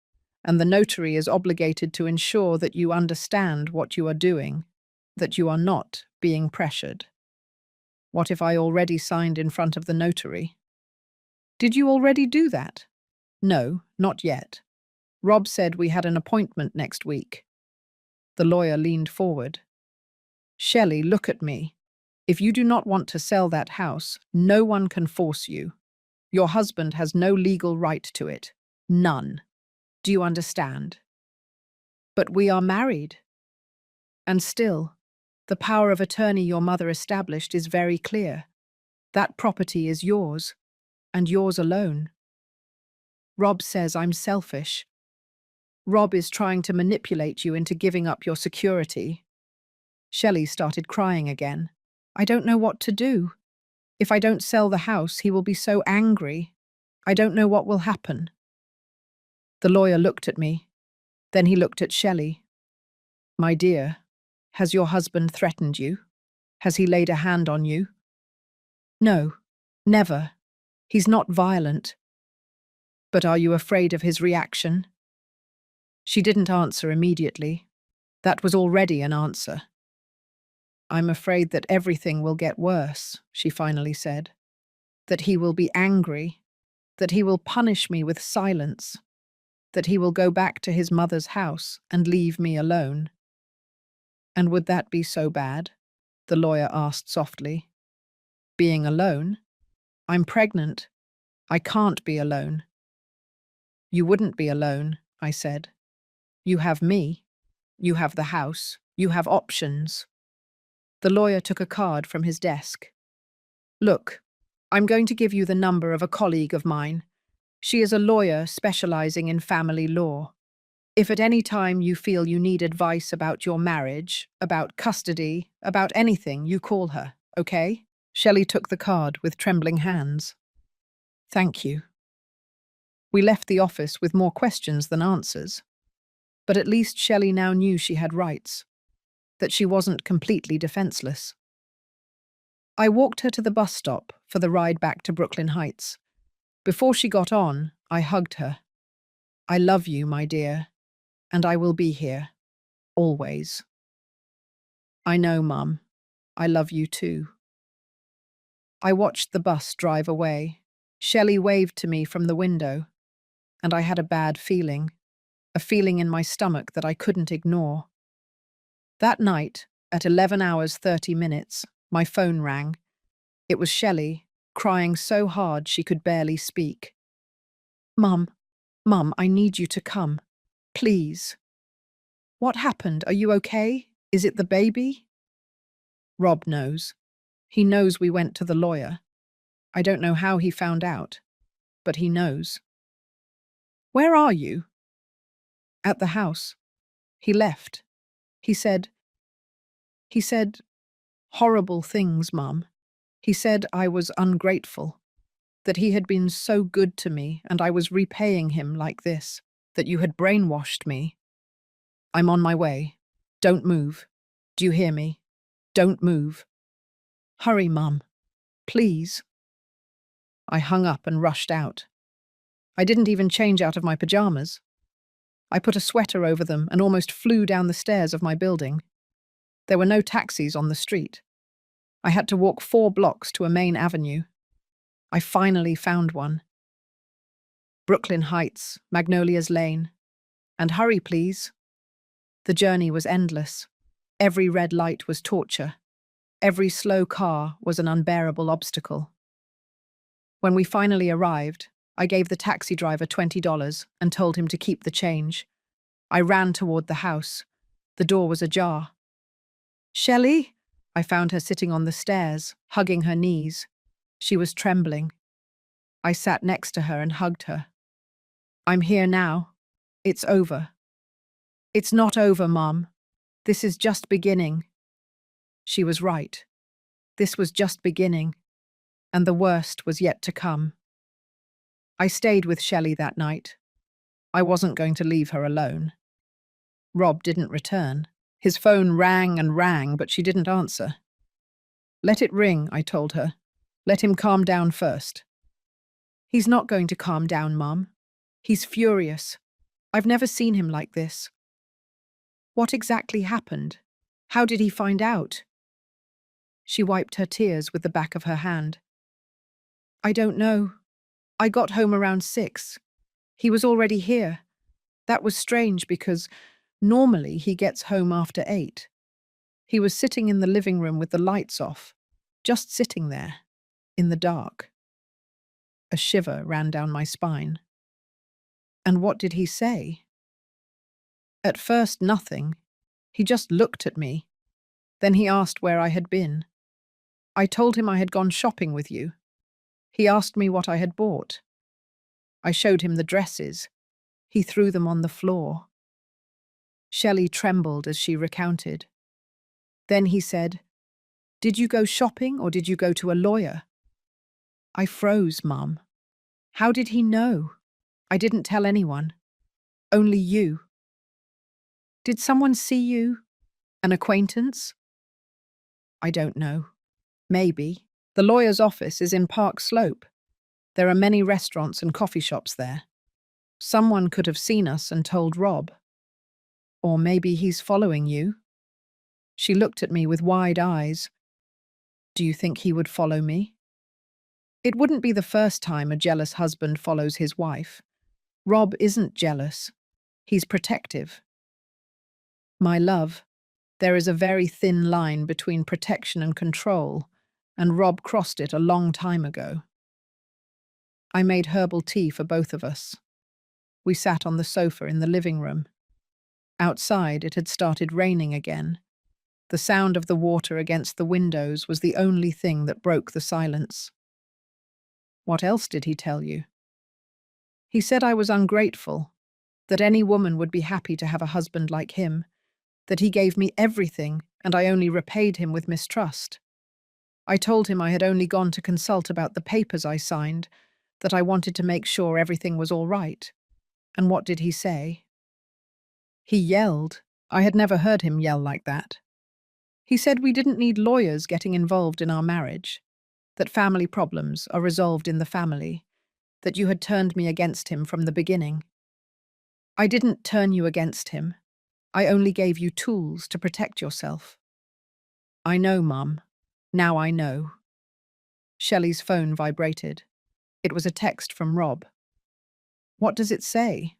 and the notary is obligated to ensure that you understand what you are doing, that you are not being pressured. What if I already signed in front of the notary? Did you already do that? No, not yet. Rob said we had an appointment next week. The lawyer leaned forward. Shelley, look at me. If you do not want to sell that house, no one can force you. Your husband has no legal right to it. None. Do you understand? But we are married. And still, the power of attorney your mother established is very clear. That property is yours, and yours alone. Rob says I'm selfish. Rob is trying to manipulate you into giving up your security. Shelley started crying again. I don't know what to do. If I don't sell the house, he will be so angry. I don't know what will happen. The lawyer looked at me. Then he looked at Shelley. My dear, has your husband threatened you? Has he laid a hand on you? No, never. He's not violent. But are you afraid of his reaction? She didn't answer immediately. That was already an answer. I'm afraid that everything will get worse, she finally said. That he will be angry. That he will punish me with silence. That he will go back to his mother's house and leave me alone. And would that be so bad? The lawyer asked softly. Being alone? I'm pregnant. I can't be alone. You wouldn't be alone, I said. You have me. You have the house. You have options. The lawyer took a card from his desk. Look, I'm going to give you the number of a colleague of mine. She is a lawyer specializing in family law. If at any time you feel you need advice about your marriage, about custody, about anything, you call her, okay? Shelley took the card with trembling hands. Thank you. We left the office with more questions than answers. But at least Shelley now knew she had rights, that she wasn't completely defenseless. I walked her to the bus stop for the ride back to Brooklyn Heights. Before she got on, I hugged her. I love you, my dear, and I will be here, always. I know, Mum. I love you too. I watched the bus drive away. Shelley waved to me from the window, and I had a bad feeling, a feeling in my stomach that I couldn't ignore. That night, at 11 hours 30 minutes, my phone rang. It was Shelley, crying so hard she could barely speak. Mum, I need you to come. Please. What happened? Are you okay? Is it the baby? Rob knows. He knows we went to the lawyer. I don't know how he found out, but he knows. Where are you? At the house. He left. He said horrible things, Mum. He said I was ungrateful, that he had been so good to me and I was repaying him like this, that you had brainwashed me. I'm on my way. Don't move. Do you hear me? Don't move. Hurry, Mum. Please. I hung up and rushed out. I didn't even change out of my pajamas. I put a sweater over them and almost flew down the stairs of my building. There were no taxis on the street. I had to walk 4 blocks to a main avenue. I finally found one. Brooklyn Heights, Magnolia's Lane. And hurry, please. The journey was endless. Every red light was torture. Every slow car was an unbearable obstacle. When we finally arrived, I gave the taxi driver $20 and told him to keep the change. I ran toward the house. The door was ajar. Shelley? I found her sitting on the stairs, hugging her knees. She was trembling. I sat next to her and hugged her. I'm here now. It's over. It's not over, Mum. This is just beginning. She was right. This was just beginning, and the worst was yet to come. I stayed with Shelley that night. I wasn't going to leave her alone. Rob didn't return. His phone rang and rang, but she didn't answer. Let it ring, I told her. Let him calm down first. He's not going to calm down, Mum. He's furious. I've never seen him like this. What exactly happened? How did he find out? She wiped her tears with the back of her hand. I don't know. I got home around 6. He was already here. That was strange because normally he gets home after 8. He was sitting in the living room with the lights off, just sitting there, in the dark. A shiver ran down my spine. And what did he say? At first, nothing. He just looked at me. Then he asked where I had been. I told him I had gone shopping with you. He asked me what I had bought. I showed him the dresses. He threw them on the floor. Shelley trembled as she recounted. Then he said, "Did you go shopping or did you go to a lawyer?" I froze, Mum. How did he know? I didn't tell anyone. Only you. Did someone see you? An acquaintance? I don't know. Maybe. The lawyer's office is in Park Slope. There are many restaurants and coffee shops there. Someone could have seen us and told Rob. Or maybe he's following you. She looked at me with wide eyes. Do you think he would follow me? It wouldn't be the first time a jealous husband follows his wife. Rob isn't jealous. He's protective. My love, there is a very thin line between protection and control, and Rob crossed it a long time ago. I made herbal tea for both of us. We sat on the sofa in the living room. Outside, it had started raining again. The sound of the water against the windows was the only thing that broke the silence. What else did he tell you? He said I was ungrateful, that any woman would be happy to have a husband like him, that he gave me everything and I only repaid him with mistrust. I told him I had only gone to consult about the papers I signed, that I wanted to make sure everything was all right. And what did he say? He yelled. I had never heard him yell like that. He said we didn't need lawyers getting involved in our marriage, that family problems are resolved in the family, that you had turned me against him from the beginning. I didn't turn you against him. I only gave you tools to protect yourself. I know, Mum. Now I know. Shelley's phone vibrated. It was a text from Rob. What does it say?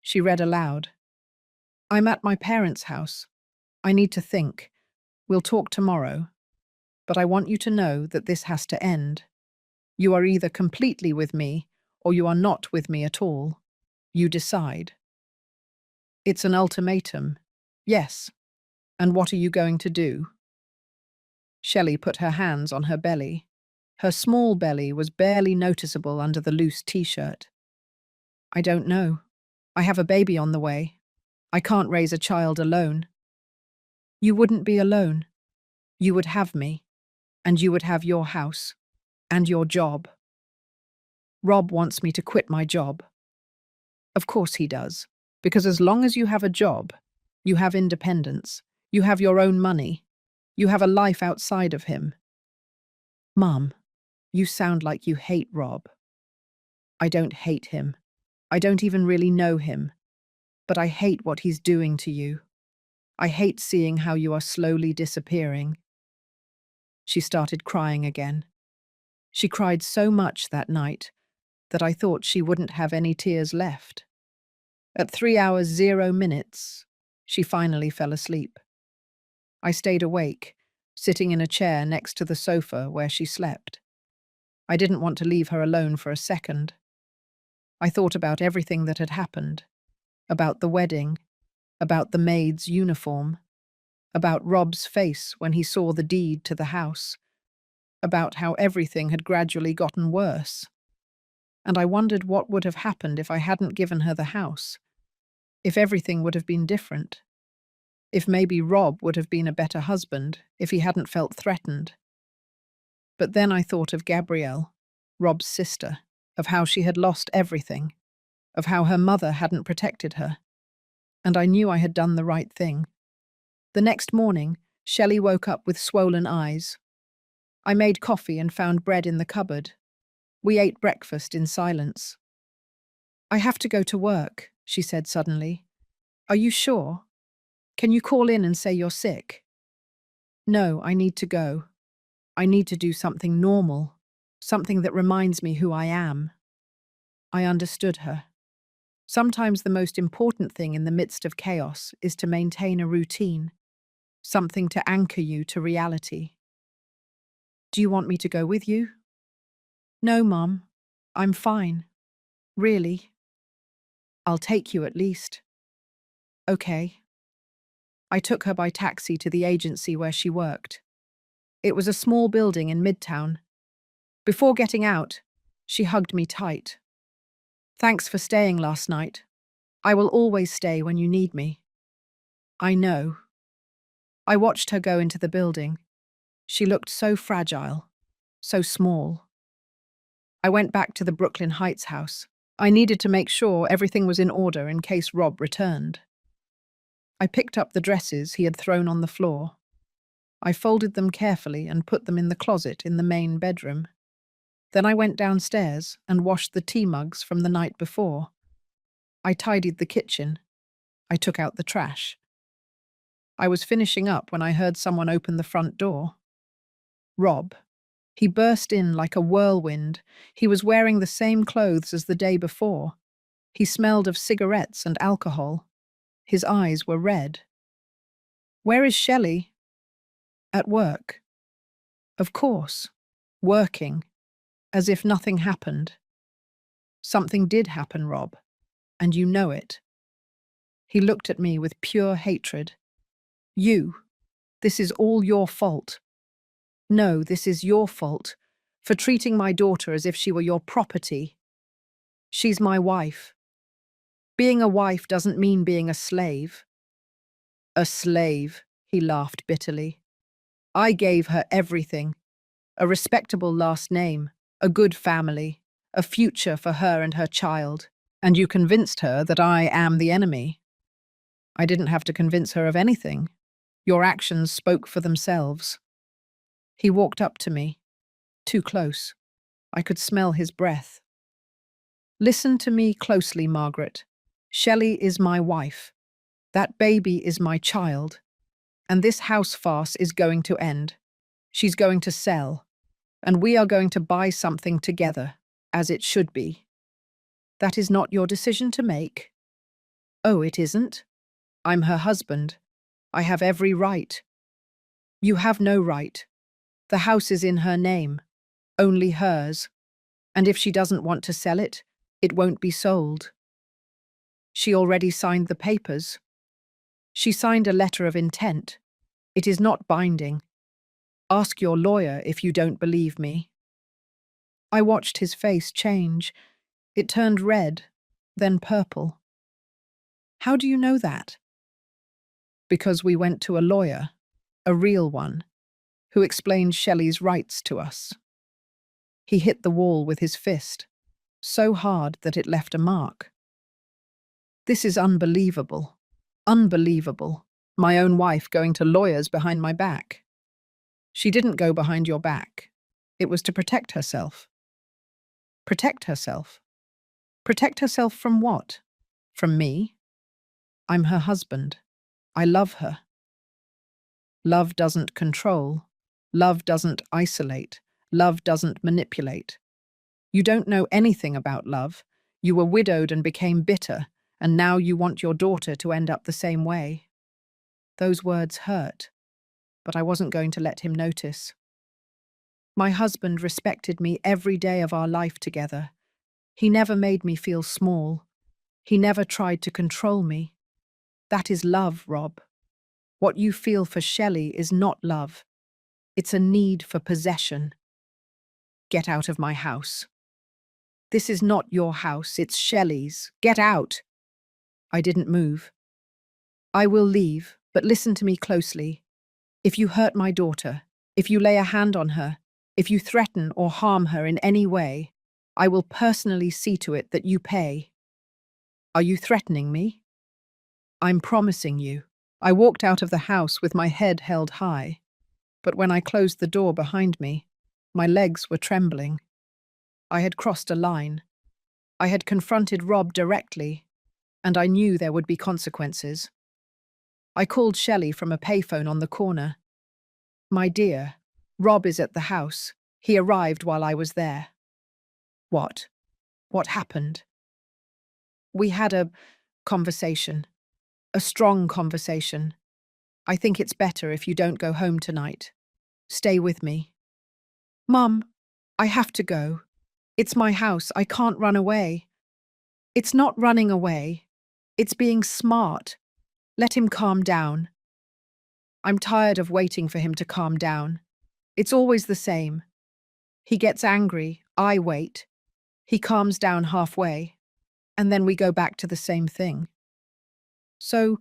She read aloud. I'm at my parents' house. I need to think. We'll talk tomorrow. But I want you to know that this has to end. You are either completely with me or you are not with me at all. You decide. It's an ultimatum. Yes. And what are you going to do? Shelley put her hands on her belly. Her small belly was barely noticeable under the loose t-shirt. I don't know. I have a baby on the way. I can't raise a child alone. You wouldn't be alone. You would have me, and you would have your house, and your job. Rob wants me to quit my job. Of course he does, because as long as you have a job, you have independence, you have your own money, you have a life outside of him. Mum, you sound like you hate Rob. I don't hate him. I don't even really know him. But I hate what he's doing to you. I hate seeing how you are slowly disappearing. She started crying again. She cried so much that night that I thought she wouldn't have any tears left. At 3 hours 0 minutes, she finally fell asleep. I stayed awake, sitting in a chair next to the sofa where she slept. I didn't want to leave her alone for a second. I thought about everything that had happened, about the wedding, about the maid's uniform, about Rob's face when he saw the deed to the house, about how everything had gradually gotten worse. And I wondered what would have happened if I hadn't given her the house, if everything would have been different, if maybe Rob would have been a better husband if he hadn't felt threatened. But then I thought of Gabrielle, Rob's sister, of how she had lost everything, of how her mother hadn't protected her. and I knew I had done the right thing. The next morning, Shelley woke up with swollen eyes. I made coffee and found bread in the cupboard. We ate breakfast in silence. "I have to go to work," she said suddenly. "Are you sure? Can you call in and say you're sick?" "No, I need to go. I need to do something normal, something that reminds me who I am." I understood her. Sometimes the most important thing in the midst of chaos is to maintain a routine, something to anchor you to reality. "Do you want me to go with you?" "No, Mum. I'm fine. Really." "I'll take you at least." "Okay." I took her by taxi to the agency where she worked. It was a small building in Midtown. Before getting out, she hugged me tight. "Thanks for staying last night. I will always stay when you need me." "I know." I watched her go into the building. She looked so fragile, so small. I went back to the Brooklyn Heights house. I needed to make sure everything was in order in case Rob returned. I picked up the dresses he had thrown on the floor. I folded them carefully and put them in the closet in the main bedroom. Then I went downstairs and washed the tea mugs from the night before. I tidied the kitchen. I took out the trash. I was finishing up when I heard someone open the front door. Rob. He burst in like a whirlwind. He was wearing the same clothes as the day before. He smelled of cigarettes and alcohol. His eyes were red. "Where is Shelley?" "At work." "Of course. Working. As if nothing happened." "Something did happen, Rob. And you know it." He looked at me with pure hatred. "You. This is all your fault." "No, this is your fault. For treating my daughter as if she were your property." "She's my wife." "Being a wife doesn't mean being a slave." "A slave," he laughed bitterly. "I gave her everything. A respectable last name, a good family, a future for her and her child. And you convinced her that I am the enemy." "I didn't have to convince her of anything. Your actions spoke for themselves." He walked up to me, too close. I could smell his breath. "Listen to me closely, Margaret. Shelley is my wife. That baby is my child. And this house farce is going to end. She's going to sell. And we are going to buy something together, as it should be." "That is not your decision to make." "Oh, it isn't? I'm her husband. I have every right." "You have no right. The house is in her name. Only hers. And if she doesn't want to sell it, it won't be sold." "She already signed the papers." "She signed a letter of intent. It is not binding. Ask your lawyer if you don't believe me." I watched his face change. It turned red, then purple. "How do you know that?" "Because we went to a lawyer, a real one, who explained Shelley's rights to us." He hit the wall with his fist, so hard that it left a mark. "This is unbelievable. Unbelievable. My own wife going to lawyers behind my back." "She didn't go behind your back. It was to protect herself." "Protect herself? Protect herself from what? From me? I'm her husband. I love her." "Love doesn't control. Love doesn't isolate. Love doesn't manipulate. You don't know anything about love. You were widowed and became bitter, and now you want your daughter to end up the same way." Those words hurt, but I wasn't going to let him notice. My husband respected me every day of our life together. He never made me feel small. He never tried to control me. That is love, Rob. What you feel for Shelley is not love. It's a need for possession. Get out of my house. This is not your house, it's Shelley's. Get out. I didn't move. "I will leave, but listen to me closely. If you hurt my daughter, if you lay a hand on her, if you threaten or harm her in any way, I will personally see to it that you pay." "Are you threatening me?" I'm promising you. I walked out of the house with my head held high, but when I closed the door behind me, my legs were trembling. I had crossed a line. I had confronted Rob directly, and I knew there would be consequences. I called Shelley from a payphone on the corner. My dear, Rob is at the house. He arrived while I was there. What? What happened? We had a conversation. A strong conversation. I think it's better if you don't go home tonight. Stay with me. Mum, I have to go. It's my house. I can't run away. It's not running away. It's being smart. Let him calm down. I'm tired of waiting for him to calm down. It's always the same. He gets angry. I wait. He calms down halfway. And then we go back to the same thing. So,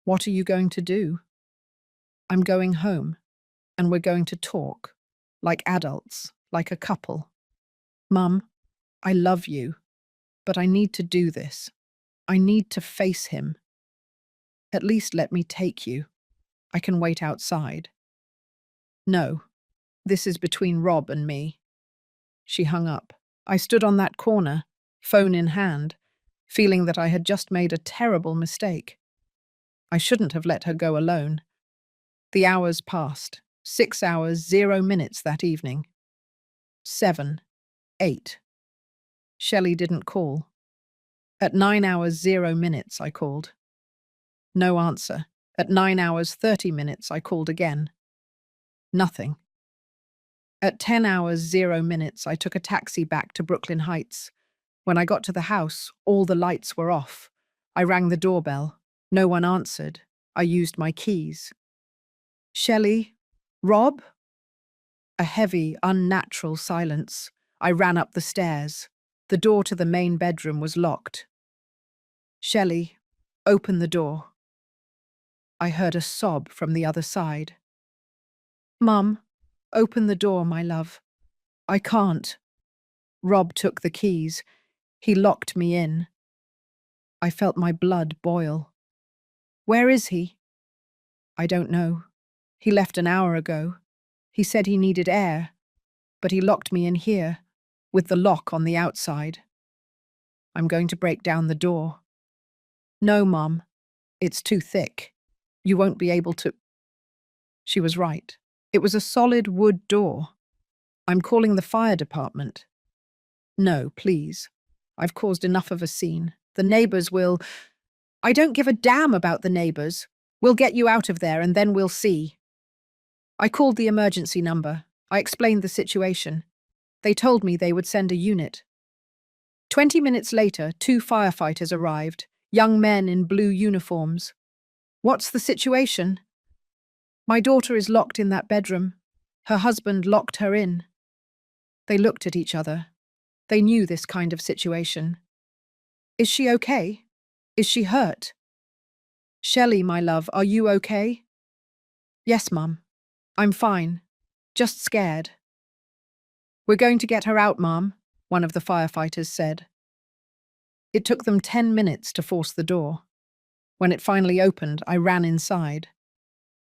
what are you going to do? I'm going home, and we're going to talk, like adults, like a couple. Mum, I love you, but I need to do this. I need to face him. At least let me take you. I can wait outside. No, this is between Rob and me. She hung up. I stood on that corner, phone in hand, feeling that I had just made a terrible mistake. I shouldn't have let her go alone. The hours passed. 6 hours, 0 minutes that evening. 7, 8. Shelley didn't call. At 9 hours, 0 minutes, I called. No answer. At 9 hours, 30 minutes, I called again. Nothing. At 10 hours, 0 minutes, I took a taxi back to Brooklyn Heights. When I got to the house, all the lights were off. I rang the doorbell. No one answered. I used my keys. Shelley? Rob? A heavy, unnatural silence. I ran up the stairs. The door to the main bedroom was locked. Shelley, open the door. I heard a sob from the other side. Mum, open the door, my love. I can't. Rob took the keys. He locked me in. I felt my blood boil. Where is he? I don't know. He left an hour ago. He said he needed air, but he locked me in here, with the lock on the outside. I'm going to break down the door. No, Mum. It's too thick. You won't be able to. She was right. It was a solid wood door. I'm calling the fire department. No, please. I've caused enough of a scene. The neighbors will. I don't give a damn about the neighbors. We'll get you out of there and then we'll see. I called the emergency number. I explained the situation. They told me they would send a unit. 20 minutes later, 2 firefighters arrived, young men in blue uniforms. What's the situation? My daughter is locked in that bedroom. Her husband locked her in. They looked at each other. They knew this kind of situation. Is she okay? Is she hurt? Shelley, my love, are you okay? Yes, Mum. I'm fine. Just scared. We're going to get her out, Mum, one of the firefighters said. It took them 10 minutes to force the door. When it finally opened, I ran inside.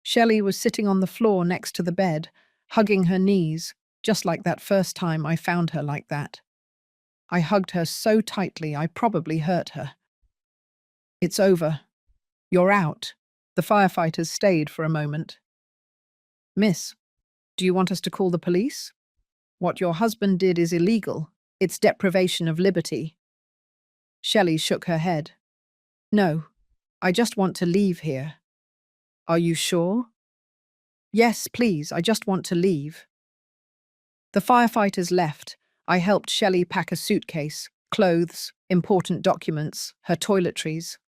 Shelley was sitting on the floor next to the bed, hugging her knees, just like that first time I found her like that. I hugged her so tightly I probably hurt her. It's over. You're out. The firefighters stayed for a moment. Miss, do you want us to call the police? What your husband did is illegal. It's deprivation of liberty. Shelley shook her head. No, I just want to leave here. Are you sure? Yes, please, I just want to leave. The firefighters left. I helped Shelley pack a suitcase, clothes, important documents, her toiletries.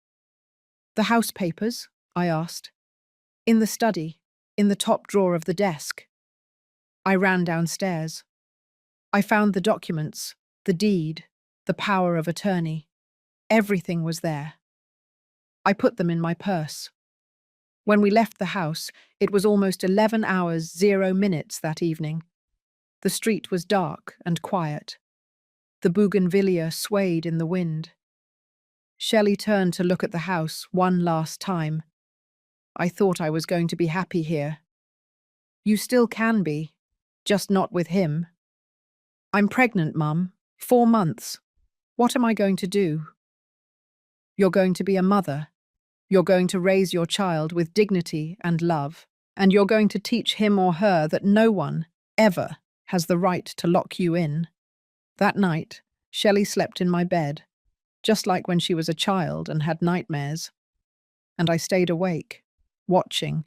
The house papers? I asked. In the study, in the top drawer of the desk. I ran downstairs. I found the documents, the deed, the power of attorney. Everything was there. I put them in my purse. When we left the house, it was almost 11 hours, 0 minutes that evening. The street was dark and quiet. The bougainvillea swayed in the wind. Shelley turned to look at the house one last time. I thought I was going to be happy here. You still can be, just not with him. I'm pregnant, Mum. 4 months. What am I going to do? You're going to be a mother. You're going to raise your child with dignity and love. And you're going to teach him or her that no one, ever, has the right to lock you in. That night, Shelley slept in my bed, just like when she was a child and had nightmares. And I stayed awake, watching,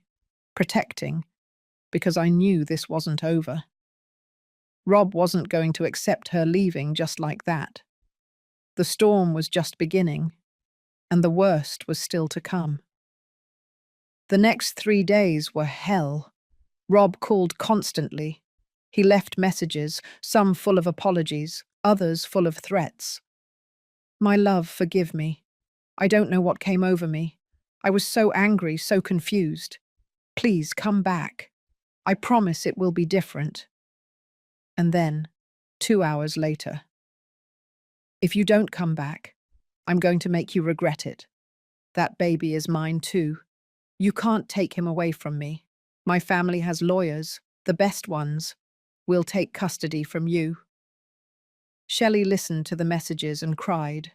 protecting, because I knew this wasn't over. Rob wasn't going to accept her leaving just like that. The storm was just beginning, and the worst was still to come. The next 3 days were hell. Rob called constantly. He left messages, some full of apologies, others full of threats. My love, forgive me. I don't know what came over me. I was so angry, so confused. Please come back. I promise it will be different. And then, 2 hours later. If you don't come back, I'm going to make you regret it. That baby is mine too. You can't take him away from me. My family has lawyers, the best ones. We'll take custody from you. Shelley listened to the messages and cried.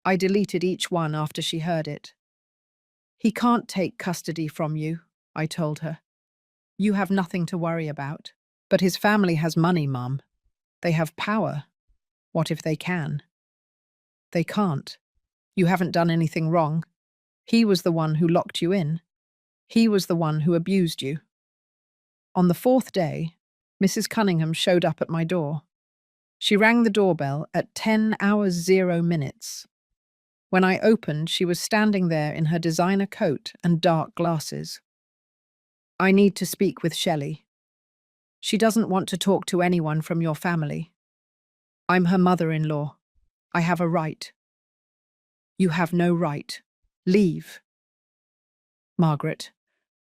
I deleted each one after she heard it. He can't take custody from you, I told her. You have nothing to worry about. But his family has money, Mum. They have power. What if they can? They can't. You haven't done anything wrong. He was the one who locked you in. He was the one who abused you. On the 4th day, Mrs. Cunningham showed up at my door. She rang the doorbell at 10 hours 0 minutes. When I opened, she was standing there in her designer coat and dark glasses. I need to speak with Shelley. She doesn't want to talk to anyone from your family. I'm her mother-in-law. I have a right. You have no right. Leave. Margaret,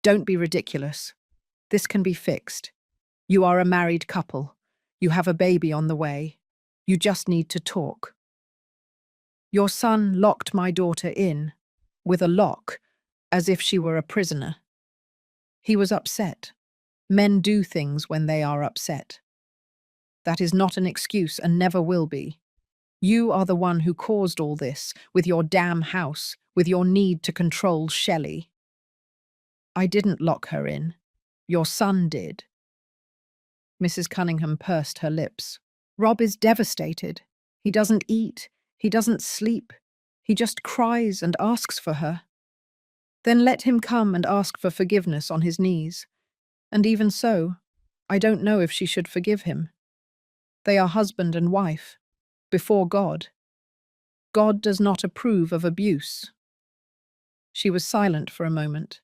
don't be ridiculous. This can be fixed. You are a married couple. You have a baby on the way. You just need to talk. Your son locked my daughter in, with a lock, as if she were a prisoner. He was upset. Men do things when they are upset. That is not an excuse and never will be. You are the one who caused all this, with your damn house, with your need to control Shelley. I didn't lock her in. Your son did. Mrs. Cunningham pursed her lips. Rob is devastated. He doesn't eat. He doesn't sleep. He just cries and asks for her. Then let him come and ask for forgiveness on his knees. And even so, I don't know if she should forgive him. They are husband and wife, before God. God does not approve of abuse. She was silent for a moment.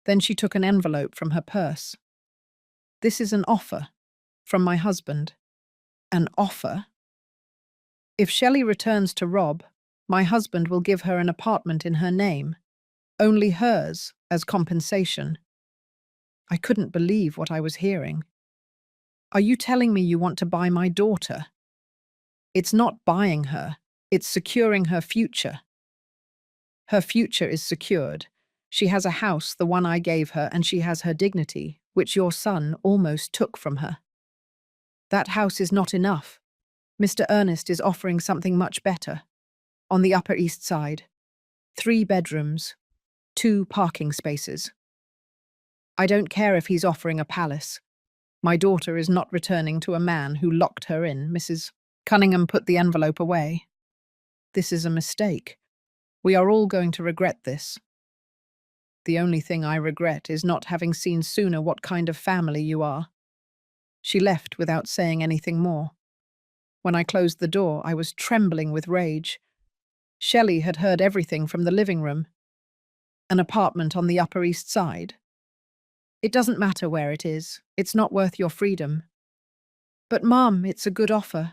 Then she took an envelope from her purse. This is an offer from my husband. An offer? If Shelley returns to Rob, my husband will give her an apartment in her name, only hers as compensation. I couldn't believe what I was hearing. Are you telling me you want to buy my daughter? It's not buying her, it's securing her future. Her future is secured. She has a house, the one I gave her, and she has her dignity, which your son almost took from her. That house is not enough. Mr. Ernest is offering something much better. On the Upper East Side. 3 bedrooms, 2 parking spaces. I don't care if he's offering a palace. My daughter is not returning to a man who locked her in. Mrs. Cunningham put the envelope away. This is a mistake. We are all going to regret this. The only thing I regret is not having seen sooner what kind of family you are. She left without saying anything more. When I closed the door, I was trembling with rage. Shelley had heard everything from the living room. An apartment on the Upper East Side. It doesn't matter where it is. It's not worth your freedom. But, Mum, it's a good offer.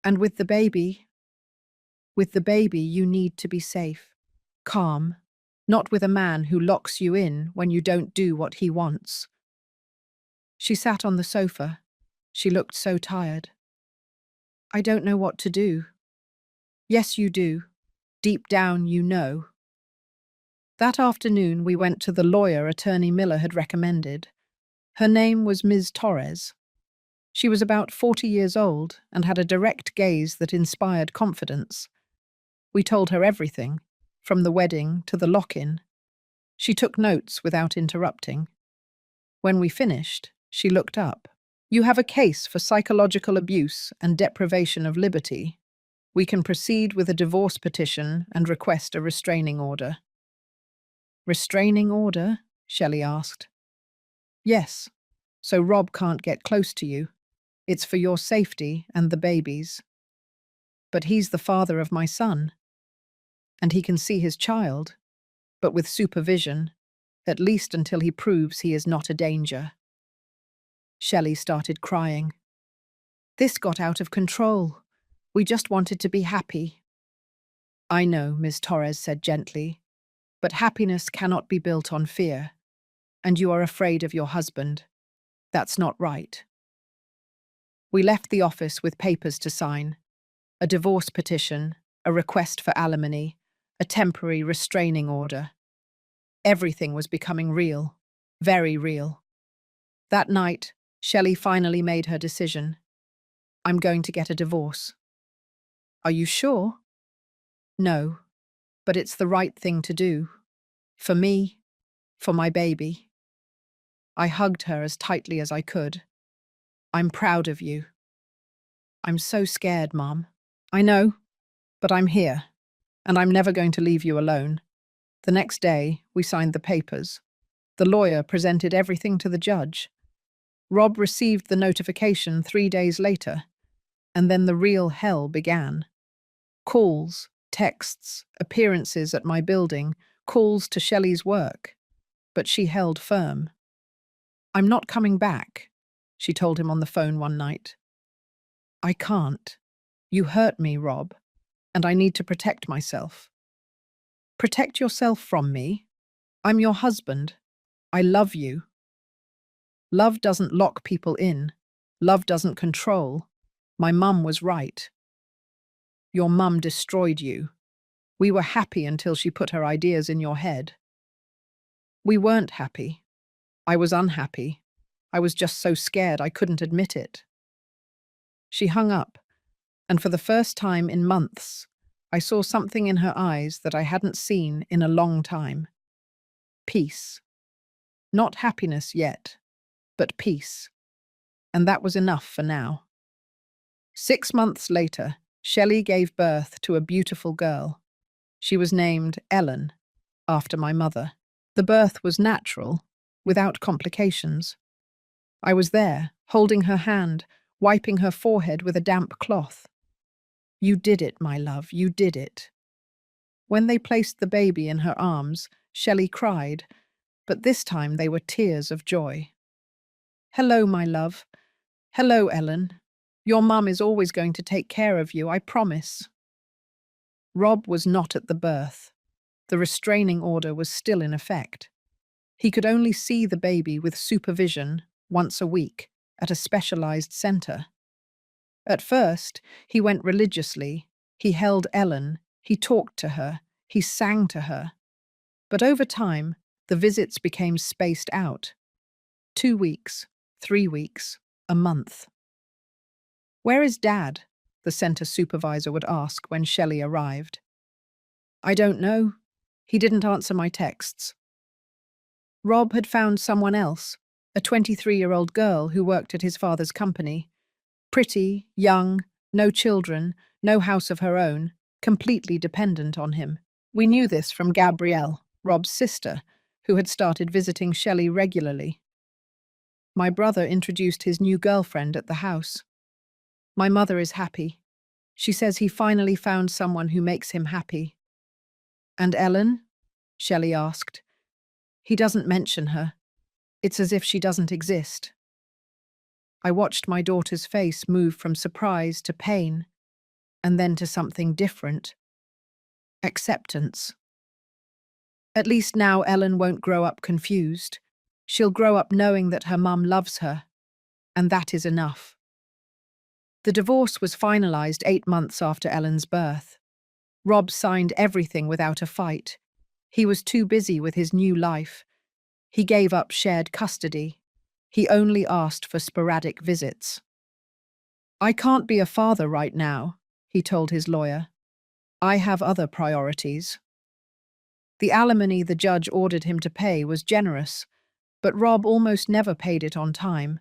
And with the baby, you need to be safe, calm, not with a man who locks you in when you don't do what he wants. She sat on the sofa. She looked so tired. I don't know what to do. Yes, you do. Deep down, you know. That afternoon, we went to the lawyer Attorney Miller had recommended. Her name was Ms. Torres. She was about 40 years old and had a direct gaze that inspired confidence. We told her everything, from the wedding to the lock-in. She took notes without interrupting. When we finished, she looked up. You have a case for psychological abuse and deprivation of liberty. We can proceed with a divorce petition and request a restraining order. Restraining order? Shelley asked. Yes, so Rob can't get close to you. It's for your safety and the baby's. But he's the father of my son, and he can see his child, but with supervision, at least until he proves he is not a danger. Shelley started crying. This got out of control. We just wanted to be happy. I know, Ms. Torres said gently, but happiness cannot be built on fear, and you are afraid of your husband. That's not right. We left the office with papers to sign, a divorce petition, a request for alimony, a temporary restraining order. Everything was becoming real, very real. That night, Shelley finally made her decision. I'm going to get a divorce. Are you sure? No, but it's the right thing to do. For me, for my baby. I hugged her as tightly as I could. I'm proud of you. I'm so scared, Mom. I know, but I'm here, and I'm never going to leave you alone. The next day, we signed the papers. The lawyer presented everything to the judge. Rob received the notification 3 days later, and then the real hell began. Calls, texts, appearances at my building, calls to Shelley's work. But she held firm. I'm not coming back, she told him on the phone one night. I can't. You hurt me, Rob, and I need to protect myself. Protect yourself from me? I'm your husband. I love you. Love doesn't lock people in. Love doesn't control. My mum was right. Your mum destroyed you. We were happy until she put her ideas in your head. We weren't happy. I was unhappy. I was just so scared I couldn't admit it. She hung up, and for the first time in months, I saw something in her eyes that I hadn't seen in a long time. Peace. Not happiness yet, but peace. And that was enough for now. 6 months later, Shelley gave birth to a beautiful girl. She was named Ellen, after my mother. The birth was natural, without complications. I was there, holding her hand, wiping her forehead with a damp cloth. You did it, my love, you did it. When they placed the baby in her arms, Shelley cried, but this time they were tears of joy. Hello, my love. Hello, Ellen. Your mum is always going to take care of you, I promise. Rob was not at the birth. The restraining order was still in effect. He could only see the baby with supervision once a week at a specialized center. At first, he went religiously. He held Ellen, he talked to her, he sang to her. But over time, the visits became spaced out. 2 weeks, 3 weeks, a month. Where is Dad? The center supervisor would ask when Shelley arrived. I don't know. He didn't answer my texts. Rob had found someone else, a 23-year-old girl who worked at his father's company. Pretty, young, no children, no house of her own, completely dependent on him. We knew this from Gabrielle, Rob's sister, who had started visiting Shelley regularly. My brother introduced his new girlfriend at the house. My mother is happy. She says he finally found someone who makes him happy. And Ellen? Shelley asked. He doesn't mention her. It's as if she doesn't exist. I watched my daughter's face move from surprise to pain, and then to something different. Acceptance. At least now Ellen won't grow up confused. She'll grow up knowing that her mum loves her, and that is enough. The divorce was finalized 8 months after Ellen's birth. Rob signed everything without a fight. He was too busy with his new life. He gave up shared custody. He only asked for sporadic visits. "I can't be a father right now," he told his lawyer. "I have other priorities." The alimony the judge ordered him to pay was generous, but Rob almost never paid it on time.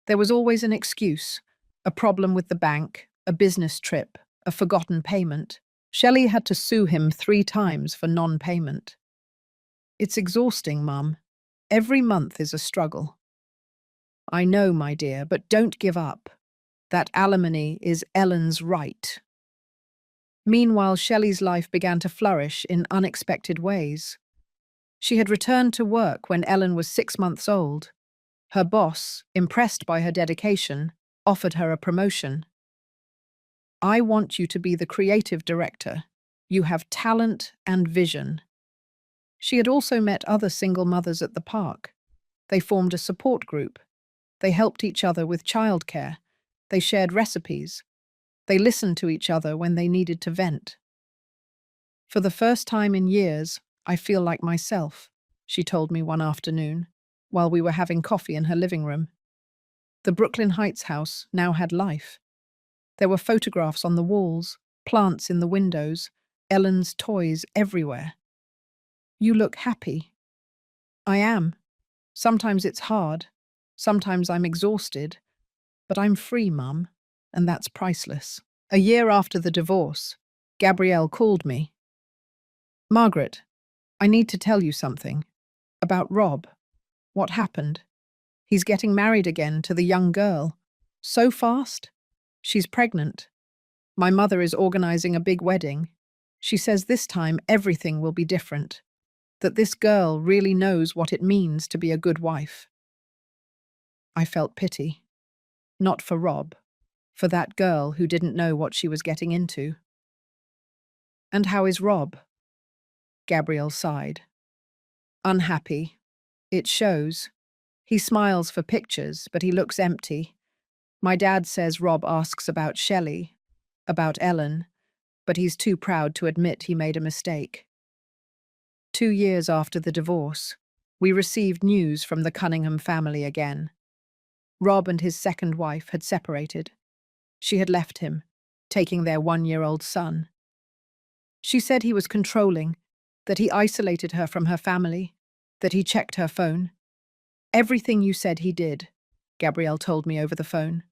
There was always an excuse: a problem with the bank, a business trip, a forgotten payment. Shelley had to sue him 3 times for non-payment. "It's exhausting, Mum. Every month is a struggle." "I know, my dear, but don't give up. That alimony is Ellen's right." Meanwhile, Shelley's life began to flourish in unexpected ways. She had returned to work when Ellen was 6 months old. Her boss, impressed by her dedication, offered her a promotion. "I want you to be the creative director. You have talent and vision." She had also met other single mothers at the park. They formed a support group. They helped each other with childcare. They shared recipes. They listened to each other when they needed to vent. "For the first time in years, I feel like myself," she told me one afternoon, while we were having coffee in her living room. The Brooklyn Heights house now had life. There were photographs on the walls, plants in the windows, Ellen's toys everywhere. "You look happy." "I am. Sometimes it's hard. Sometimes I'm exhausted. But I'm free, Mum, and that's priceless." A year after the divorce, Gabrielle called me. "Margaret, I need to tell you something. About Rob. What happened? He's getting married again to the young girl. So fast? She's pregnant. My mother is organizing a big wedding. She says this time everything will be different. That this girl really knows what it means to be a good wife." I felt pity. Not for Rob, for that girl who didn't know what she was getting into. "And how is Rob?" Gabrielle sighed. "Unhappy. It shows. He smiles for pictures, but he looks empty. My dad says Rob asks about Shelley, about Ellen, but he's too proud to admit he made a mistake." 2 years after the divorce, we received news from the Cunningham family again. Rob and his second wife had separated. She had left him, taking their 1-year-old son. She said he was controlling, that he isolated her from her family, that he checked her phone. "Everything you said he did," Gabrielle told me over the phone.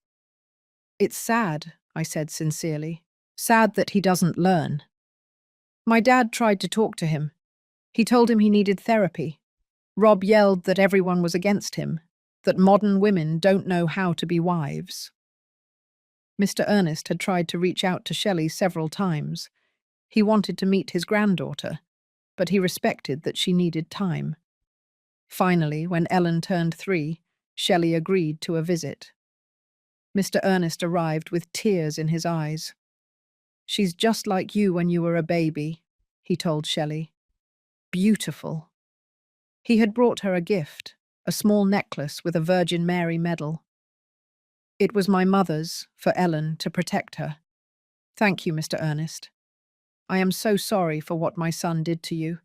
"It's sad," I said sincerely. "Sad that he doesn't learn." My dad tried to talk to him. He told him he needed therapy. Rob yelled that everyone was against him, that modern women don't know how to be wives. Mr. Ernest had tried to reach out to Shelley several times. He wanted to meet his granddaughter, but he respected that she needed time. Finally, when Ellen turned 3, Shelley agreed to a visit. Mr. Ernest arrived with tears in his eyes. "She's just like you when you were a baby," he told Shelley. "Beautiful." He had brought her a gift, a small necklace with a Virgin Mary medal. "It was my mother's, for Ellen, to protect her. Thank you, Mr. Ernest. I am so sorry for what my son did to you.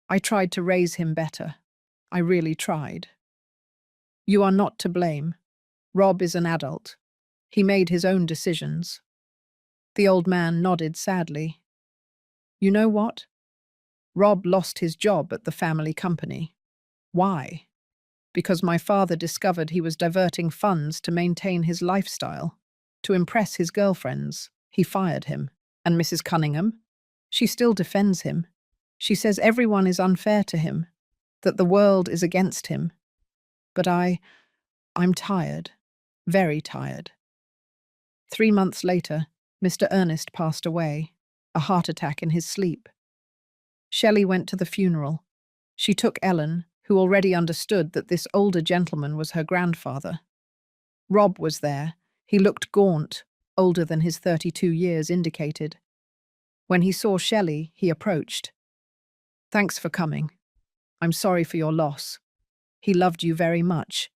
I tried to raise him better. I really tried." "You are not to blame. Rob is an adult. He made his own decisions." The old man nodded sadly. "You know what? Rob lost his job at the family company. Why? Because my father discovered he was diverting funds to maintain his lifestyle, to impress his girlfriends. He fired him. And Mrs. Cunningham? She still defends him. She says everyone is unfair to him, that the world is against him. But I'm tired, very tired." 3 months later, Mr. Ernest passed away, a heart attack in his sleep. Shelley went to the funeral. She took Ellen, who already understood that this older gentleman was her grandfather. Rob was there. He looked gaunt, older than his 32 years indicated. When he saw Shelley, he approached. "Thanks for coming. I'm sorry for your loss. He loved you very much.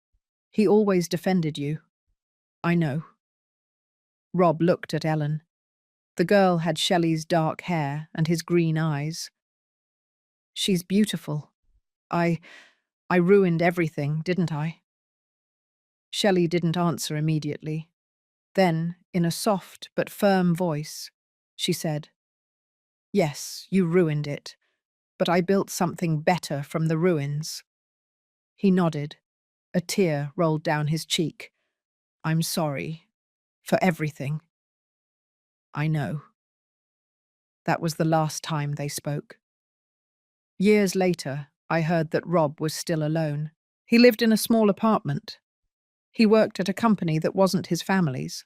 He always defended you." "I know." Rob looked at Ellen. The girl had Shelley's dark hair and his green eyes. She's beautiful. I ruined everything, didn't I? Shelley didn't answer immediately. Then, in a soft but firm voice, she said, "Yes, you ruined it, but I built something better from the ruins." He nodded. A tear rolled down his cheek. "I'm sorry. For everything." "I know." That was the last time they spoke. Years later, I heard that Rob was still alone. He lived in a small apartment. He worked at a company that wasn't his family's.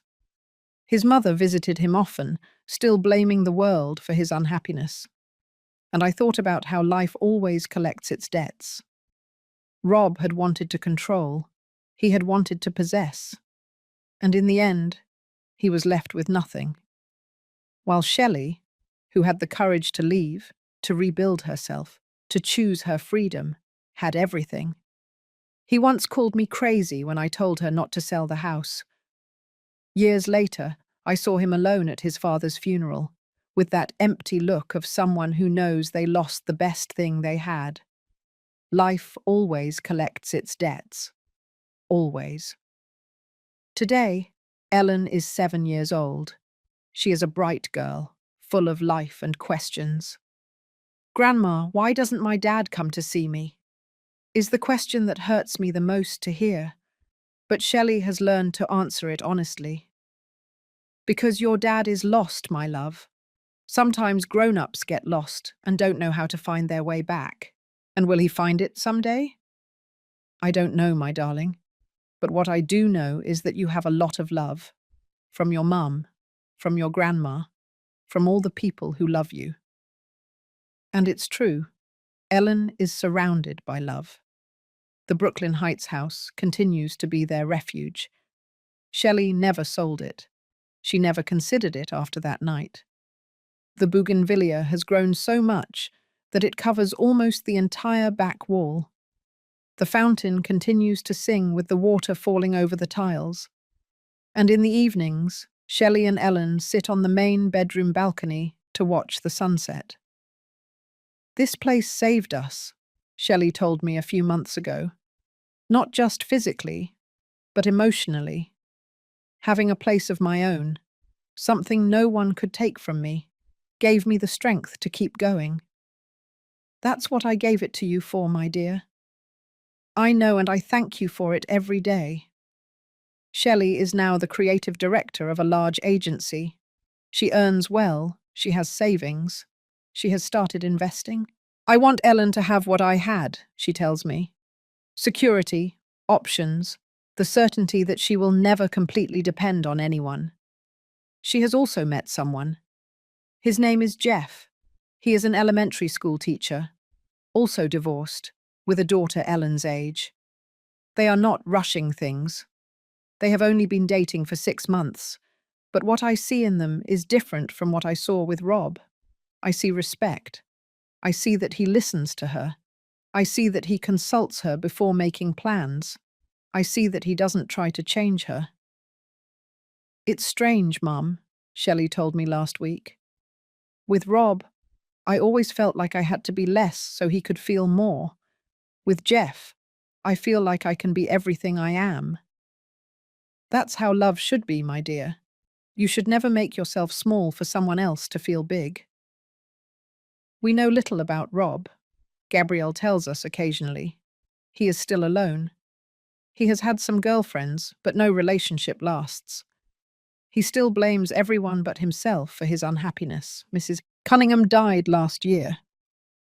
His mother visited him often, still blaming the world for his unhappiness. And I thought about how life always collects its debts. Rob had wanted to control. He had wanted to possess. And in the end, he was left with nothing. While Shelley, who had the courage to leave, to rebuild herself, to choose her freedom, had everything. He once called me crazy when I told her not to sell the house. Years later, I saw him alone at his father's funeral, with that empty look of someone who knows they lost the best thing they had. Life always collects its debts. Always. Today, Ellen is 7 years old. She is a bright girl, full of life and questions. "Grandma, why doesn't my dad come to see me?" is the question that hurts me the most to hear. But Shelley has learned to answer it honestly. "Because your dad is lost, my love. Sometimes grown-ups get lost and don't know how to find their way back. And will he find it someday?" "I don't know, my darling. But what I do know is that you have a lot of love. From your mum, from your grandma, from all the people who love you." And it's true. Ellen is surrounded by love. The Brooklyn Heights house continues to be their refuge. Shelley never sold it. She never considered it after that night. The bougainvillea has grown so much that it covers almost the entire back wall. The fountain continues to sing with the water falling over the tiles. And in the evenings, Shelley and Ellen sit on the main bedroom balcony to watch the sunset. "This place saved us," Shelley told me a few months ago. "Not just physically, but emotionally. Having a place of my own, something no one could take from me, gave me the strength to keep going. That's what I gave it to you for, my dear. I know, and I thank you for it every day." Shelley is now the creative director of a large agency. She earns well, she has savings, she has started investing. "I want Ellen to have what I had," she tells me. Security, options, the certainty that she will never completely depend on anyone. She has also met someone. His name is Jeff. He is an elementary school teacher, also divorced, with a daughter Ellen's age. They are not rushing things. They have only been dating for 6 months, but what I see in them is different from what I saw with Rob. I see respect. I see that he listens to her. I see that he consults her before making plans. I see that he doesn't try to change her. "It's strange, Mum," Shelley told me last week. "With Rob, I always felt like I had to be less so he could feel more. With Jeff, I feel like I can be everything I am." That's how love should be, my dear. You should never make yourself small for someone else to feel big. We know little about Rob. Gabrielle tells us occasionally. He is still alone. He has had some girlfriends, but no relationship lasts. He still blames everyone but himself for his unhappiness. Mrs. Cunningham died last year.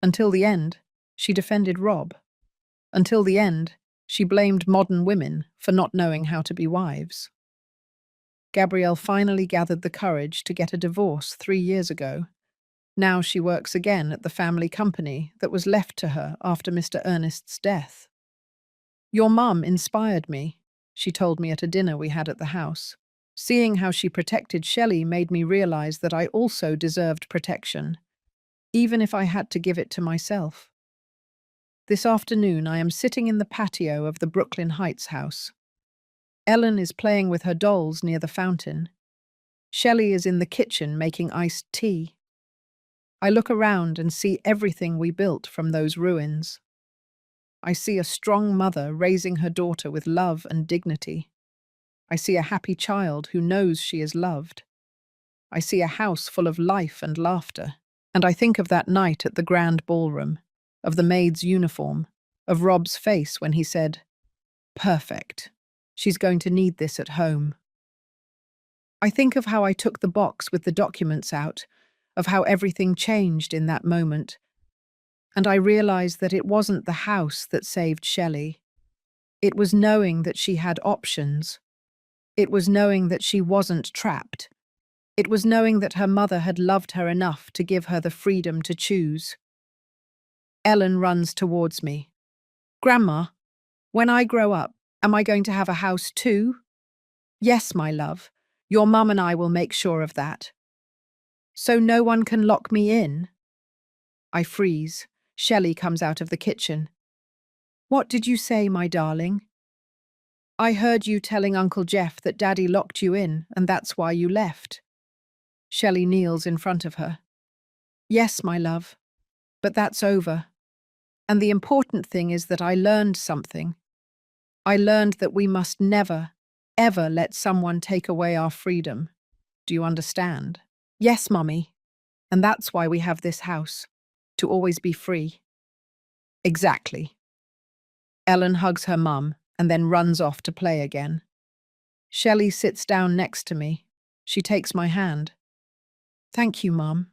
Until the end, she defended Rob. Until the end, she blamed modern women for not knowing how to be wives. Gabrielle finally gathered the courage to get a divorce 3 years ago. Now she works again at the family company that was left to her after Mr. Ernest's death. "Your mum inspired me," she told me at a dinner we had at the house. "Seeing how she protected Shelley made me realize that I also deserved protection, even if I had to give it to myself." This afternoon I am sitting in the patio of the Brooklyn Heights house. Ellen is playing with her dolls near the fountain. Shelley is in the kitchen making iced tea. I look around and see everything we built from those ruins. I see a strong mother raising her daughter with love and dignity. I see a happy child who knows she is loved. I see a house full of life and laughter. And I think of that night at the grand ballroom, of the maid's uniform, of Rob's face when he said, "Perfect. She's going to need this at home." I think of how I took the box with the documents out, of how everything changed in that moment, and I realized that it wasn't the house that saved Shelley. It was knowing that she had options. It was knowing that she wasn't trapped. It was knowing that her mother had loved her enough to give her the freedom to choose. Ellen runs towards me. "Grandma, when I grow up, am I going to have a house too?" "Yes, my love. Your mum and I will make sure of that." "So no one can lock me in?" I freeze. Shelley comes out of the kitchen. "What did you say, my darling?" "I heard you telling Uncle Jeff that Daddy locked you in, and that's why you left." Shelley kneels in front of her. "Yes, my love, but that's over. And the important thing is that I learned something. I learned that we must never, ever let someone take away our freedom. Do you understand?" "Yes, Mummy. And that's why we have this house, to always be free." "Exactly." Ellen hugs her mum and then runs off to play again. Shelley sits down next to me. She takes my hand. "Thank you, Mum,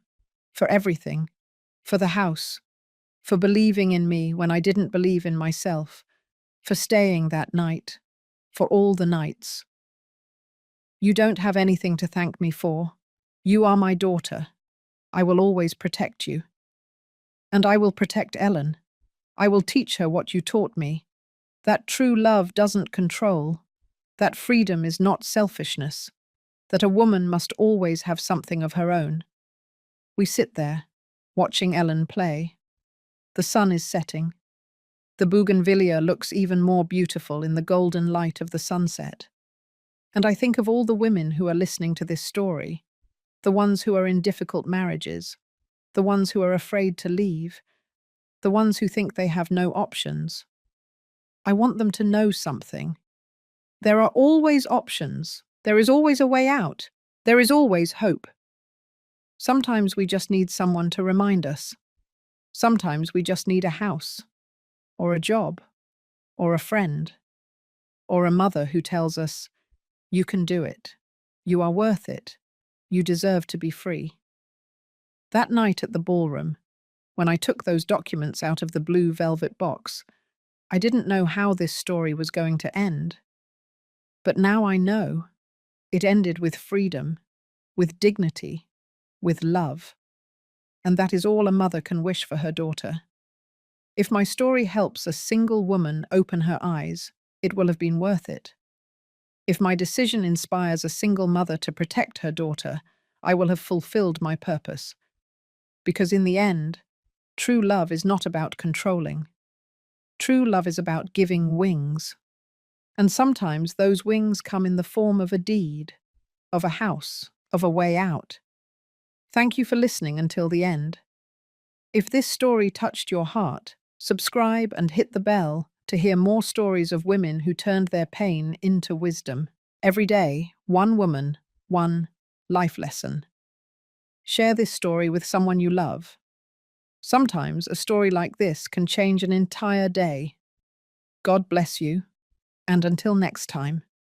for everything, for the house, for believing in me when I didn't believe in myself, for staying that night, for all the nights. You don't have anything to thank me for. You are my daughter. I will always protect you. And I will protect Ellen. I will teach her what you taught me, that true love doesn't control, that freedom is not selfishness, that a woman must always have something of her own." We sit there, watching Ellen play. The sun is setting. The bougainvillea looks even more beautiful in the golden light of the sunset. And I think of all the women who are listening to this story, the ones who are in difficult marriages, the ones who are afraid to leave, the ones who think they have no options. I want them to know something. There are always options. There is always a way out. There is always hope. Sometimes we just need someone to remind us. Sometimes we just need a house, or a job, or a friend, or a mother who tells us, "You can do it. You are worth it. You deserve to be free." That night at the ballroom, when I took those documents out of the blue velvet box, I didn't know how this story was going to end. But now I know. It ended with freedom, with dignity, with love. And that is all a mother can wish for her daughter. If my story helps a single woman open her eyes, it will have been worth it. If my decision inspires a single mother to protect her daughter, I will have fulfilled my purpose. Because in the end, true love is not about controlling. True love is about giving wings. And sometimes those wings come in the form of a deed, of a house, of a way out. Thank you for listening until the end. If this story touched your heart, subscribe and hit the bell to hear more stories of women who turned their pain into wisdom. Every day, one woman, one life lesson. Share this story with someone you love. Sometimes a story like this can change an entire day. God bless you, and until next time.